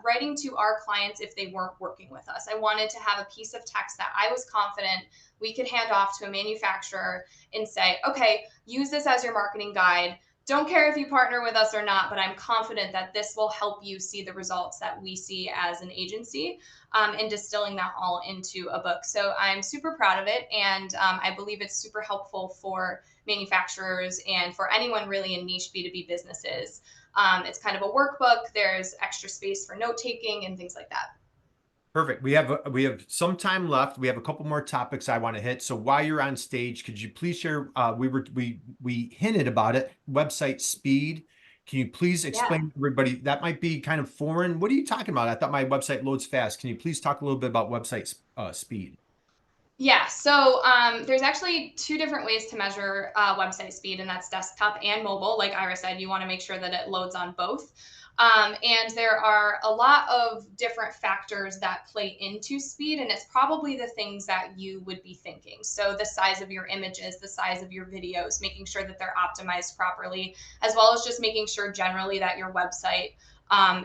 writing to our clients if they weren't working with us. I wanted to have a piece of text that I was confident we could hand off to a manufacturer and say, okay, use this as your marketing guide. Don't care if you partner with us or not, but I'm confident that this will help you see the results that we see as an agency, and distilling that all into a book. So I'm super proud of it. And I believe it's super helpful for manufacturers and for anyone really in niche B2B businesses. It's kind of a workbook. There's extra space for note taking and things like that. Perfect. We have some time left. We have a couple more topics I want to hit. So while you're on stage, could you please share? We hinted about it. Website speed. Can you please Yeah. explain to everybody? That might be kind of foreign. What are you talking about? I thought my website loads fast. Can you please talk a little bit about website speed? Yeah, so there's actually two different ways to measure website speed, and that's desktop and mobile. Like Ira said, you want to make sure that it loads on both. And there are a lot of different factors that play into speed, and it's probably the things that you would be thinking. So the size of your images, the size of your videos, making sure that they're optimized properly, as well as just making sure generally that your website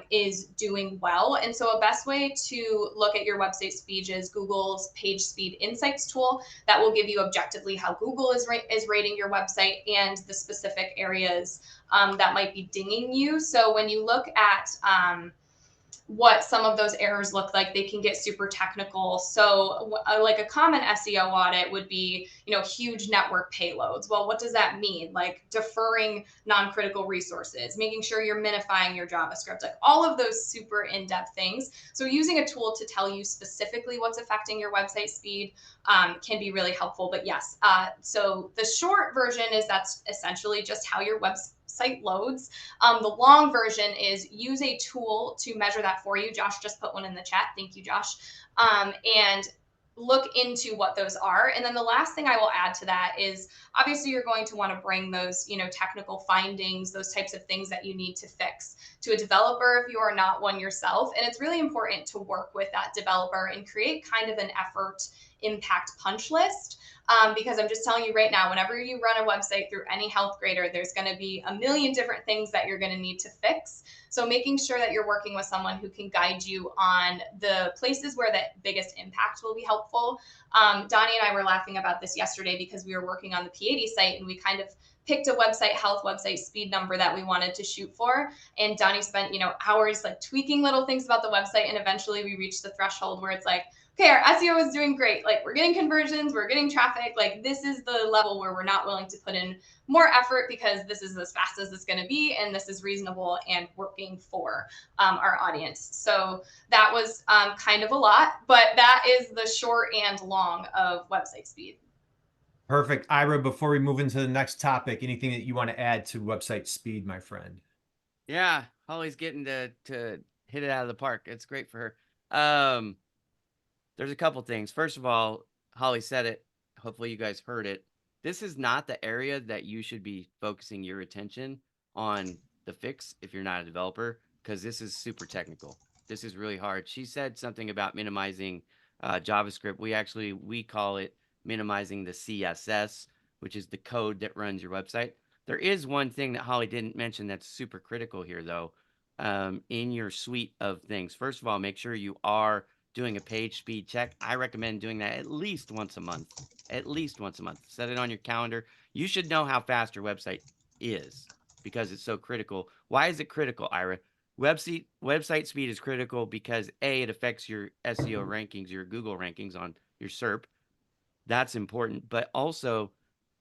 is doing well. And so a best way to look at your website speed is Google's Page Speed Insights tool that will give you objectively how Google is rating your website and the specific areas that might be dinging you. So when you look at what some of those errors look like, they can get super technical. So like a common SEO audit would be, huge network payloads. Well, what does that mean? Like deferring non-critical resources, making sure you're minifying your JavaScript, like all of those super in-depth things. So using a tool to tell you specifically what's affecting your website speed can be really helpful. But yes, so the short version is that's essentially just how your website loads. The long version is use a tool to measure that for you. Josh just put one in the chat. Thank you, Josh. And look into what those are. And then the last thing I will add to that is obviously you're going to want to bring those, technical findings, those types of things that you need to fix to a developer if you are not one yourself. And it's really important to work with that developer and create kind of an effort impact punch list. Because I'm just telling you right now, whenever you run a website through any health grader, there's going to be a million different things that you're going to need to fix. So making sure that you're working with someone who can guide you on the places where the biggest impact will be helpful. Donnie and I were laughing about this yesterday because we were working on the P80 site and we kind of picked a website health, website speed number that we wanted to shoot for. And Donnie spent, hours like tweaking little things about the website. And eventually we reached the threshold where it's like, okay, our SEO is doing great. Like we're getting conversions, we're getting traffic. Like this is the level where we're not willing to put in more effort because this is as fast as it's going to be. And this is reasonable and working for our audience. So that was kind of a lot, but that is the short and long of website speed. Perfect. Ira, before we move into the next topic, anything that you want to add to website speed, my friend? Yeah, Holly's getting to hit it out of the park. It's great for her. There's a couple things. First of all, Holly said it. Hopefully you guys heard it. This is not the area that you should be focusing your attention on the fix if you're not a developer, because this is super technical. This is really hard. She said something about minimizing JavaScript. We call it minimizing the CSS, which is the code that runs your website. There is one thing that Holly didn't mention that's super critical here, though, in your suite of things. First of all, make sure you are doing a page speed check. I recommend doing that at least once a month. At least once a month. Set it on your calendar. You should know how fast your website is because it's so critical. Why is it critical, Ira? Website speed is critical because A, it affects your SEO rankings, your Google rankings on your SERP. That's important. But also,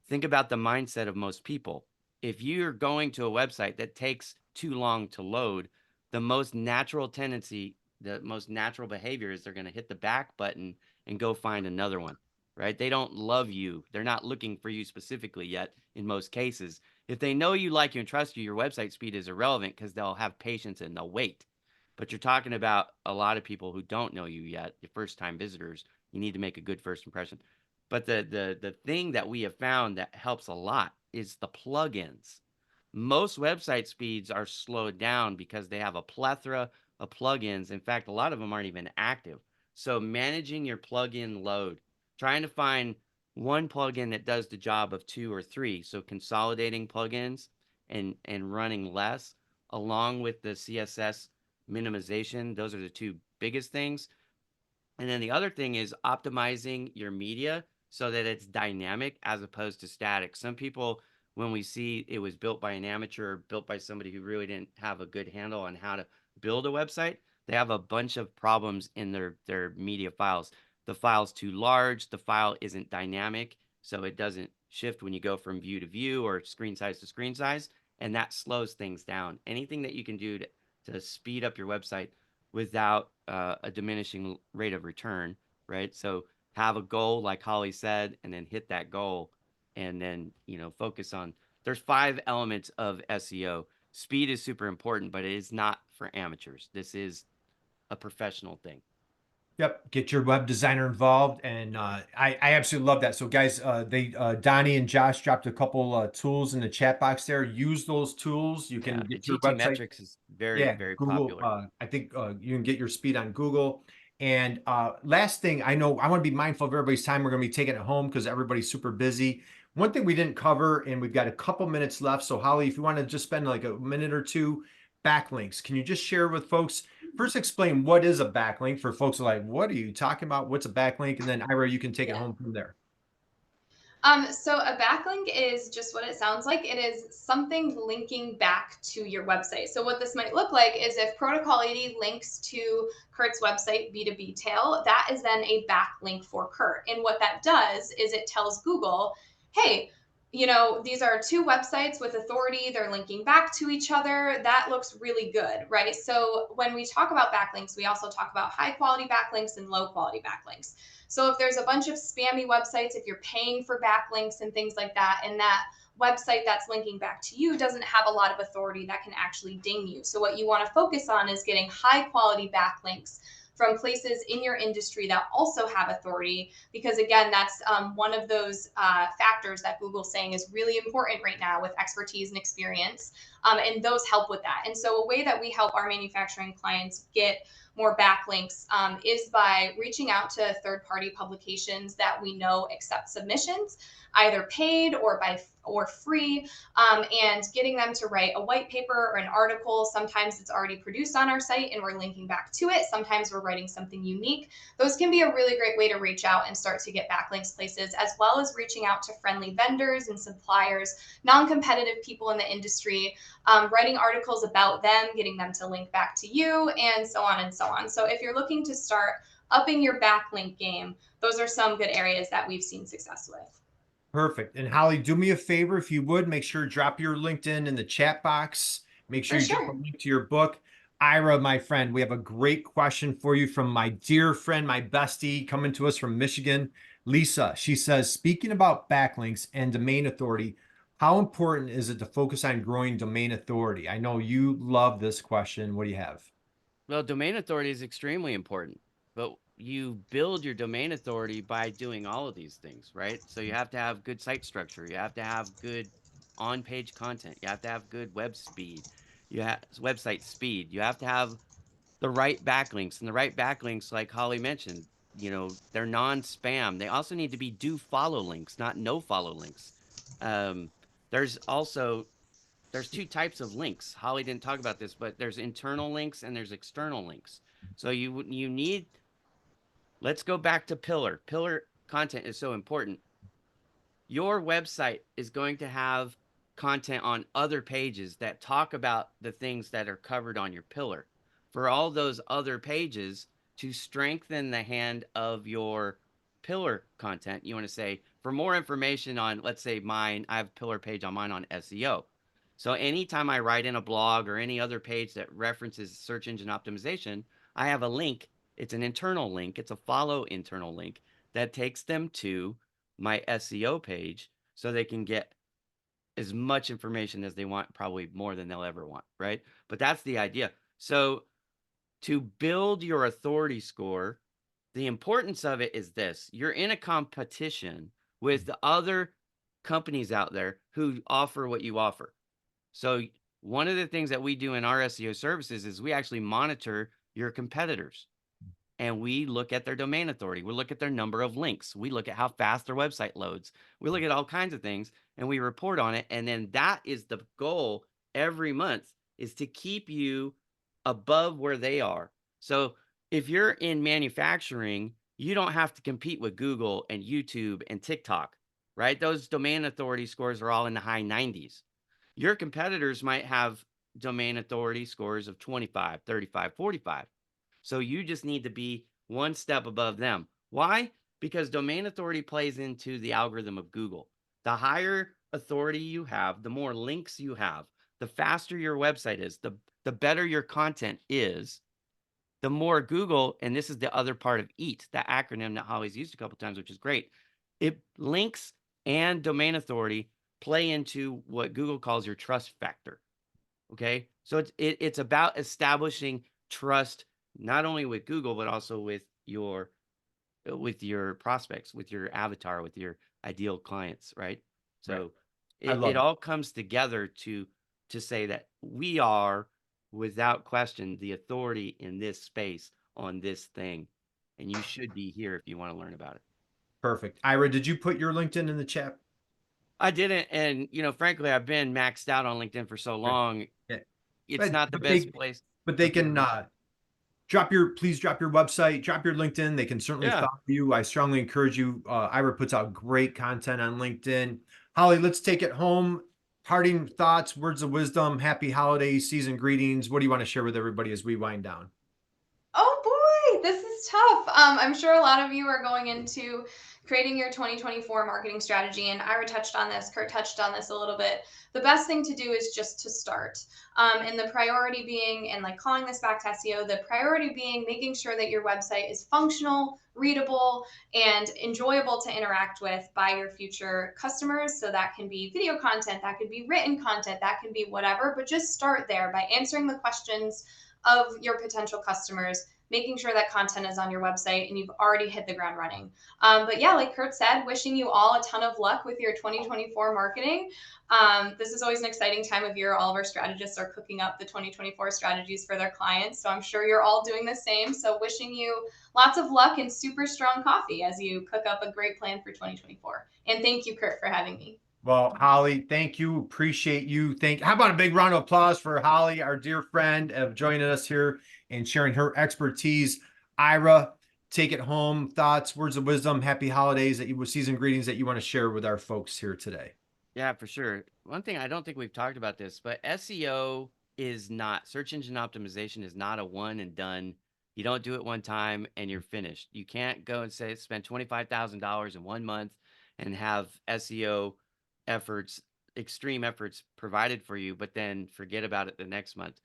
think about the mindset of most people. If you're going to a website that takes too long to load, the most natural tendency, the most natural behavior is they're going to hit the back button and go find another one, right? They don't love you. They're not looking for you specifically yet in most cases. If they know you, like you, and trust you, your website speed is irrelevant because they'll have patience and they'll wait. But you're talking about a lot of people who don't know you yet, your first time visitors. You need to make a good first impression. But the thing that we have found that helps a lot is the plugins. Most website speeds are slowed down because they have a plethora of plugins. In fact, a lot of them aren't even active. So managing your plugin load, trying to find one plugin that does the job of two or three. So consolidating plugins and running less, along with the CSS minimization. Those are the two biggest things. And then the other thing is optimizing your media so that it's dynamic as opposed to static. Some people, when we see it was built by an amateur, built by somebody who really didn't have a good handle on how to build a website, they have a bunch of problems in their media files. The file's too large, the file isn't dynamic, so it doesn't shift when you go from view to view or screen size to screen size, and that slows things down. Anything that you can do to speed up your website without a diminishing rate of return, right? So have a goal, like Holly said, and then hit that goal, and then focus on. There's 5 elements of SEO. Speed is super important, but it is not for amateurs. This is a professional thing. Yep, get your web designer involved, and I absolutely love that. So, guys, Donnie and Josh dropped a couple tools in the chat box there. Use those tools. You can And get your GT website. metrics is very, Yeah, very Google. popular. I think you can get your speed on Google. And last thing, I know I want to be mindful of everybody's time. We're going to be taking it home because everybody's super busy. One thing we didn't cover, and we've got a couple minutes left. So, Holly, if you want to just spend like a minute or two, backlinks. Can you just share with folks? First, explain what is a backlink for folks who are like, what are you talking about? What's a backlink? And then Ira, you can take it home from there. So a backlink is just what it sounds like. It is something linking back to your website. So what this might look like is if Protocol 80 links to Kurt's website, B2B Tail, that is then a backlink for Kurt. And what that does is it tells Google, hey, these are 2 websites with authority. They're linking back to each other. That looks really good, right? So when we talk about backlinks, we also talk about high quality backlinks and low quality backlinks. So if there's a bunch of spammy websites, if you're paying for backlinks and things like that, and that website that's linking back to you doesn't have a lot of authority, that can actually ding you. So what you want to focus on is getting high quality backlinks from places in your industry that also have authority, because again, that's one of those factors that Google's saying is really important right now with expertise and experience, and those help with that. And so a way that we help our manufacturing clients get more backlinks is by reaching out to third-party publications that we know accept submissions, either paid or free, and getting them to write a white paper or an article. Sometimes it's already produced on our site and we're linking back to it. Sometimes we're writing something unique. Those can be a really great way to reach out and start to get backlinks places, as well as reaching out to friendly vendors and suppliers, non-competitive people in the industry, writing articles about them, getting them to link back to you, and so on and so on. So if you're looking to start upping your backlink game, those are some good areas that we've seen success with. Perfect. And Holly, do me a favor, if you would, make sure drop your LinkedIn in the chat box. Make sure you drop a link to your book. Ira, my friend, we have a great question for you from my dear friend, my bestie, coming to us from Michigan, Lisa. She says, speaking about backlinks and domain authority, how important is it to focus on growing domain authority? I know you love this question. What do you have? Well, domain authority is extremely important, but you build your domain authority by doing all of these things, right? So you have to have good site structure. You have to have good on-page content. You have to have good website speed. You have to have the right backlinks, and the right backlinks, like Holly mentioned, they're non-spam. They also need to be do follow links, not no follow links. Um, there's also there's two types of links. Holly didn't talk about this, but there's internal links and there's external links. So you need, let's go back to pillar. Pillar content is so important. Your website is going to have content on other pages that talk about the things that are covered on your pillar. For all those other pages to strengthen the hand of your pillar content, you want to say, for more information on, let's say mine, I have a pillar page on mine on SEO. So anytime I write in a blog or any other page that references search engine optimization, I have a link. It's an internal link. It's a follow internal link that takes them to my SEO page so they can get as much information as they want, probably more than they'll ever want, right? But that's the idea. So to build your authority score, the importance of it is this: you're in a competition with the other companies out there who offer what you offer. So one of the things that we do in our SEO services is we actually monitor your competitors, and we look at their domain authority. We look at their number of links. We look at how fast their website loads. We look at all kinds of things and we report on it. And then that is the goal every month, is to keep you above where they are. So if you're in manufacturing, you don't have to compete with Google and YouTube and TikTok, right? Those domain authority scores are all in the high 90s. Your competitors might have domain authority scores of 25, 35, 45. So you just need to be one step above them. Why? Because domain authority plays into the algorithm of Google. The higher authority you have, the more links you have, the faster your website is, the better your content is, the more Google, and this is the other part of EAT, that acronym that Holly's used a couple times, which is great. It links and domain authority play into what Google calls your trust factor. Okay. So it's about establishing trust, not only with Google, but also with your prospects, with your avatar, with your ideal clients, right? So Right. it all comes together to say that we are, without question, the authority in this space on this thing. And you should be here if you want to learn about it. Perfect. Ira, did you put your LinkedIn in the chat? I didn't. And, frankly, I've been maxed out on LinkedIn for so long. Yeah. It's not the But best place. they for people can to- please drop your website, drop your LinkedIn. They can certainly Yeah. follow you. I strongly encourage you. Ira puts out great content on LinkedIn. Holly, let's take it home. Parting thoughts, words of wisdom, happy holiday season greetings. What do you want to share with everybody as we wind down? Oh boy, this is tough. I'm sure a lot of you are going into creating your 2024 marketing strategy, and Ira touched on this, Kurt touched on this a little bit. The best thing to do is just to start. And the priority being, and like calling this back to SEO, the priority being making sure that your website is functional, readable, and enjoyable to interact with by your future customers. So that can be video content, that could be written content, that can be whatever, but just start there by answering the questions of your potential customers, making sure that content is on your website and you've already hit the ground running. But yeah, like Kurt said, wishing you all a ton of luck with your 2024 marketing. This is always an exciting time of year. All of our strategists are cooking up the 2024 strategies for their clients. So I'm sure you're all doing the same. So wishing you lots of luck and super strong coffee as you cook up a great plan for 2024. And thank you, Kurt, for having me. Well, Holly, thank you. Appreciate you. How about a big round of applause for Holly, our dear friend, of joining us here and sharing her expertise. Ira, take it home. Thoughts, words of wisdom, happy holidays, season greetings that you want to share with our folks here today. Yeah, for sure. One thing, I don't think we've talked about this, but SEO is not, search engine optimization is not a one and done. You don't do it one time and you're finished. You can't go and say spend $25,000 in 1 month and have SEO efforts, extreme efforts provided for you, but then forget about it the next month.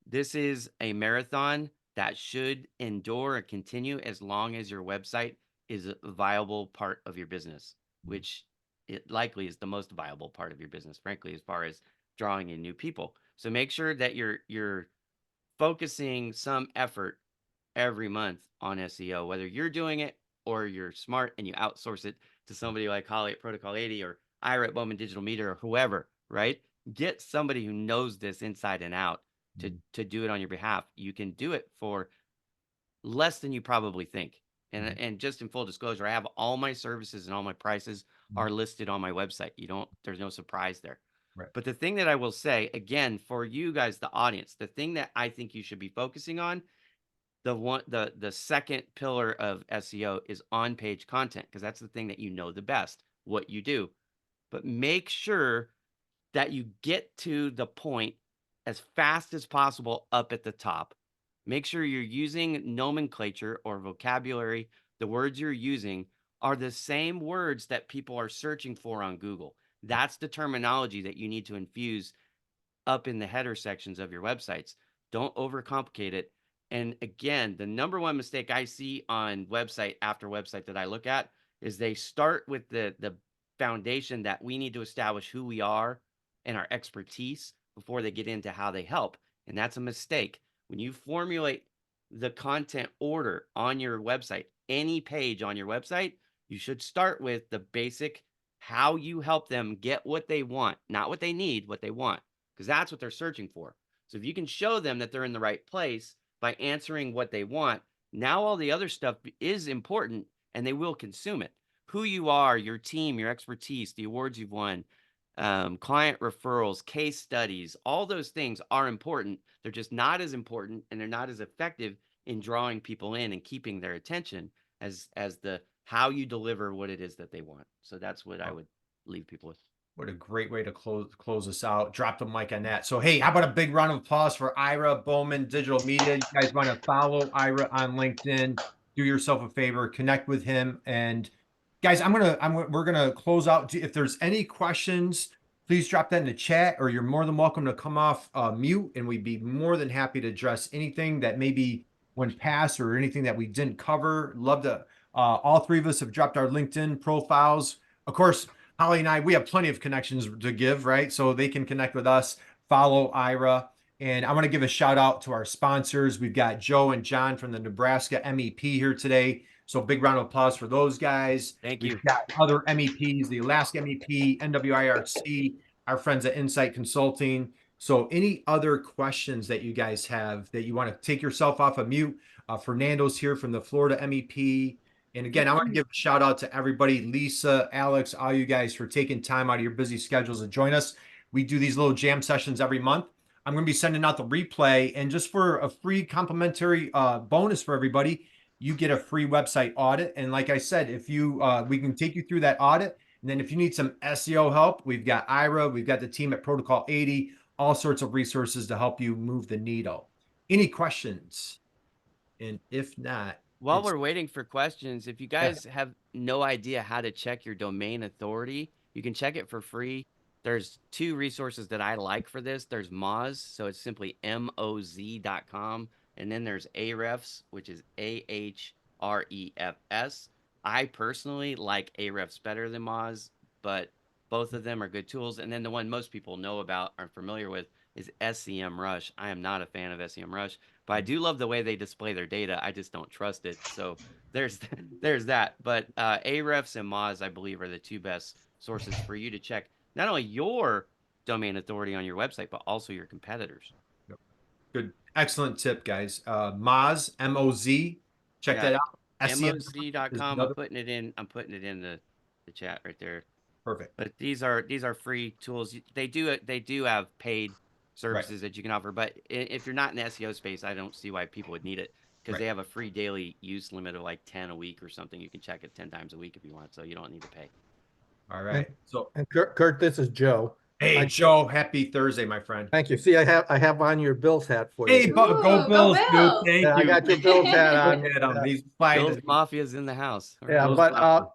This is a marathon that should endure and continue as long as your website is a viable part of your business, which it likely is the most viable part of your business, frankly, as far as drawing in new people. So make sure that you're focusing some effort every month on SEO, whether you're doing it or you're smart and you outsource it to somebody like Holly at Protocol 80 or Ira at Bowman Digital Media or whoever, right? Get somebody who knows this inside and out to do it on your behalf. You can do it for less than you probably think. And just in full disclosure, I have all my services and all my prices are listed on my website. There's no surprise there. Right. But the thing that I will say, again, for you guys, the audience, the thing that I think you should be focusing on, the second pillar of SEO is on-page content, because that's the thing that you know the best, what you do. But make sure that you get to the point as fast as possible up at the top. Make sure you're using nomenclature or vocabulary. The words you're using are the same words that people are searching for on Google. That's the terminology that you need to infuse up in the header sections of your websites. Don't overcomplicate it. And again, the number one mistake I see on website after website that I look at is they start with the foundation that we need to establish who we are and our expertise before they get into how they help. And that's a mistake. When you formulate the content order on your website, any page on your website, you should start with the basic how you help them get what they want, not what they need, what they want, because that's what they're searching for. So if you can show them that they're in the right place by answering what they want, now all the other stuff is important and they will consume it. Who you are, your team, your expertise, the awards you've won, client referrals, case studies, all those things are important. They're just not as important and they're not as effective in drawing people in and keeping their attention as the how you deliver what it is that they want. So that's what I would leave people with. What a great way to close us out. Drop the mic on that. So, hey, how about a big round of applause for Ira Bowman Digital Media? You guys want to follow Ira on LinkedIn? Do yourself a favor, connect with him. And guys, we're gonna close out. If there's any questions, please drop that in the chat, or you're more than welcome to come off mute, and we'd be more than happy to address anything that maybe went past or anything that we didn't cover. Love to. All three of us have dropped our LinkedIn profiles. Of course, Holly and I, we have plenty of connections to give, right? So they can connect with us, follow Ira. And I want to give a shout out to our sponsors. We've got Joe and John from the Nebraska MEP here today. So big round of applause for those guys. Thank you. We've got other MEPs, the Alaska MEP, NWIRC, our friends at Insyte Consulting. So any other questions that you guys have that you want to take yourself off of mute? Fernando's here from the Florida MEP. And again, I want to give a shout out to everybody, Lisa, Alex, all you guys for taking time out of your busy schedules to join us. We do these little jam sessions every month. I'm going to be sending out the replay, and just for a free complimentary bonus for everybody, you get a free website audit. And like I said, if you we can take you through that audit. And then if you need some SEO help, we've got Ira, we've got the team at Protocol 80, all sorts of resources to help you move the needle. Any questions? And if not, while we're waiting for questions, if you guys have no idea how to check your domain authority, you can check it for free. There's two resources that I like for this. There's Moz, so it's simply moz.com. And then there's Ahrefs, which is AHREFS. I personally like Ahrefs better than Moz, but both of them are good tools. And then the one most people know about, are familiar with, is SEMrush. I am not a fan of SEMrush, but I do love the way they display their data. I just don't trust it. So there's that. But Ahrefs and Moz, I believe, are the two best sources for you to check not only your domain authority on your website, but also your competitors. Good. Excellent tip, guys. Moz, M-O-Z. Check that out. moz.com. I'm putting it in the chat right there. Perfect. But these are free tools. They do have paid services that you can offer, but if you're not in the SEO space, I don't see why people would need it, because they have a free daily use limit of like 10 a week or something. You can check it 10 times a week if you want, so you don't need to pay. All right. And Kurt, this is Joe. Hey, Joe, happy Thursday, my friend. Thank you. See, I have on your Bills hat for you. Hey, go Bills, dude. Thank you. I got your Bills hat on. Bills Mafia's in the house. Yeah, but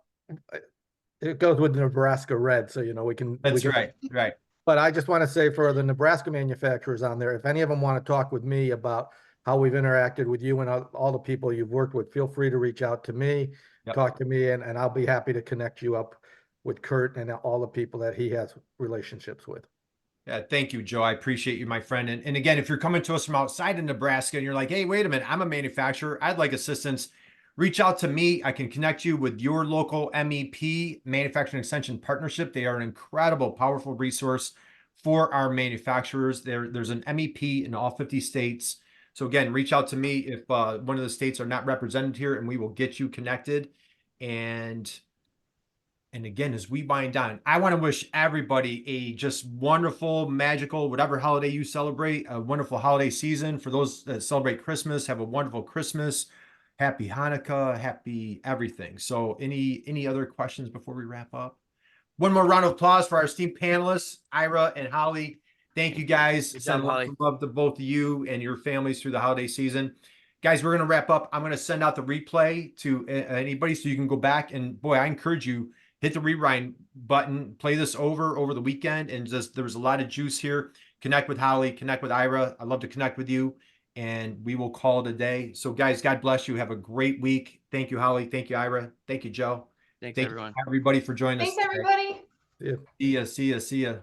it goes with the Nebraska red, so we can. That's right. But I just want to say, for the Nebraska manufacturers on there, if any of them want to talk with me about how we've interacted with you and all the people you've worked with, feel free to reach out to me, talk to me, and I'll be happy to connect you up with Kurt and all the people that he has relationships with. Yeah, thank you, Joe. I appreciate you, my friend. And again, if you're coming to us from outside of Nebraska and you're like, hey, wait a minute, I'm a manufacturer, I'd like assistance, reach out to me. I can connect you with your local MEP, Manufacturing Extension Partnership. They are an incredible, powerful resource for our manufacturers. There's an MEP in all 50 states. So again, reach out to me if one of the states are not represented here, and we will get you connected. And again, as we wind down, I want to wish everybody a just wonderful, magical, whatever holiday you celebrate, a wonderful holiday season. For those that celebrate Christmas, have a wonderful Christmas. Happy Hanukkah, happy everything. So any other questions before we wrap up? One more round of applause for our esteemed panelists, Ira and Holly. Thank you, guys. Good Send job, Holly. lots of love to both of you and your families through the holiday season. Guys, we're going to wrap up. I'm going to send out the replay to anybody so you can go back. And boy, I encourage you, hit the rewind button, play this over the weekend. And just, there was a lot of juice here. Connect with Holly, connect with Ira. I'd love to connect with you. And we will call it a day. So guys, God bless you. Have a great week. Thank you, Holly. Thank you, Ira. Thank you, Joe. Thanks, Thank everyone. you, everybody, for joining us. Thanks, everybody. Yeah. See ya.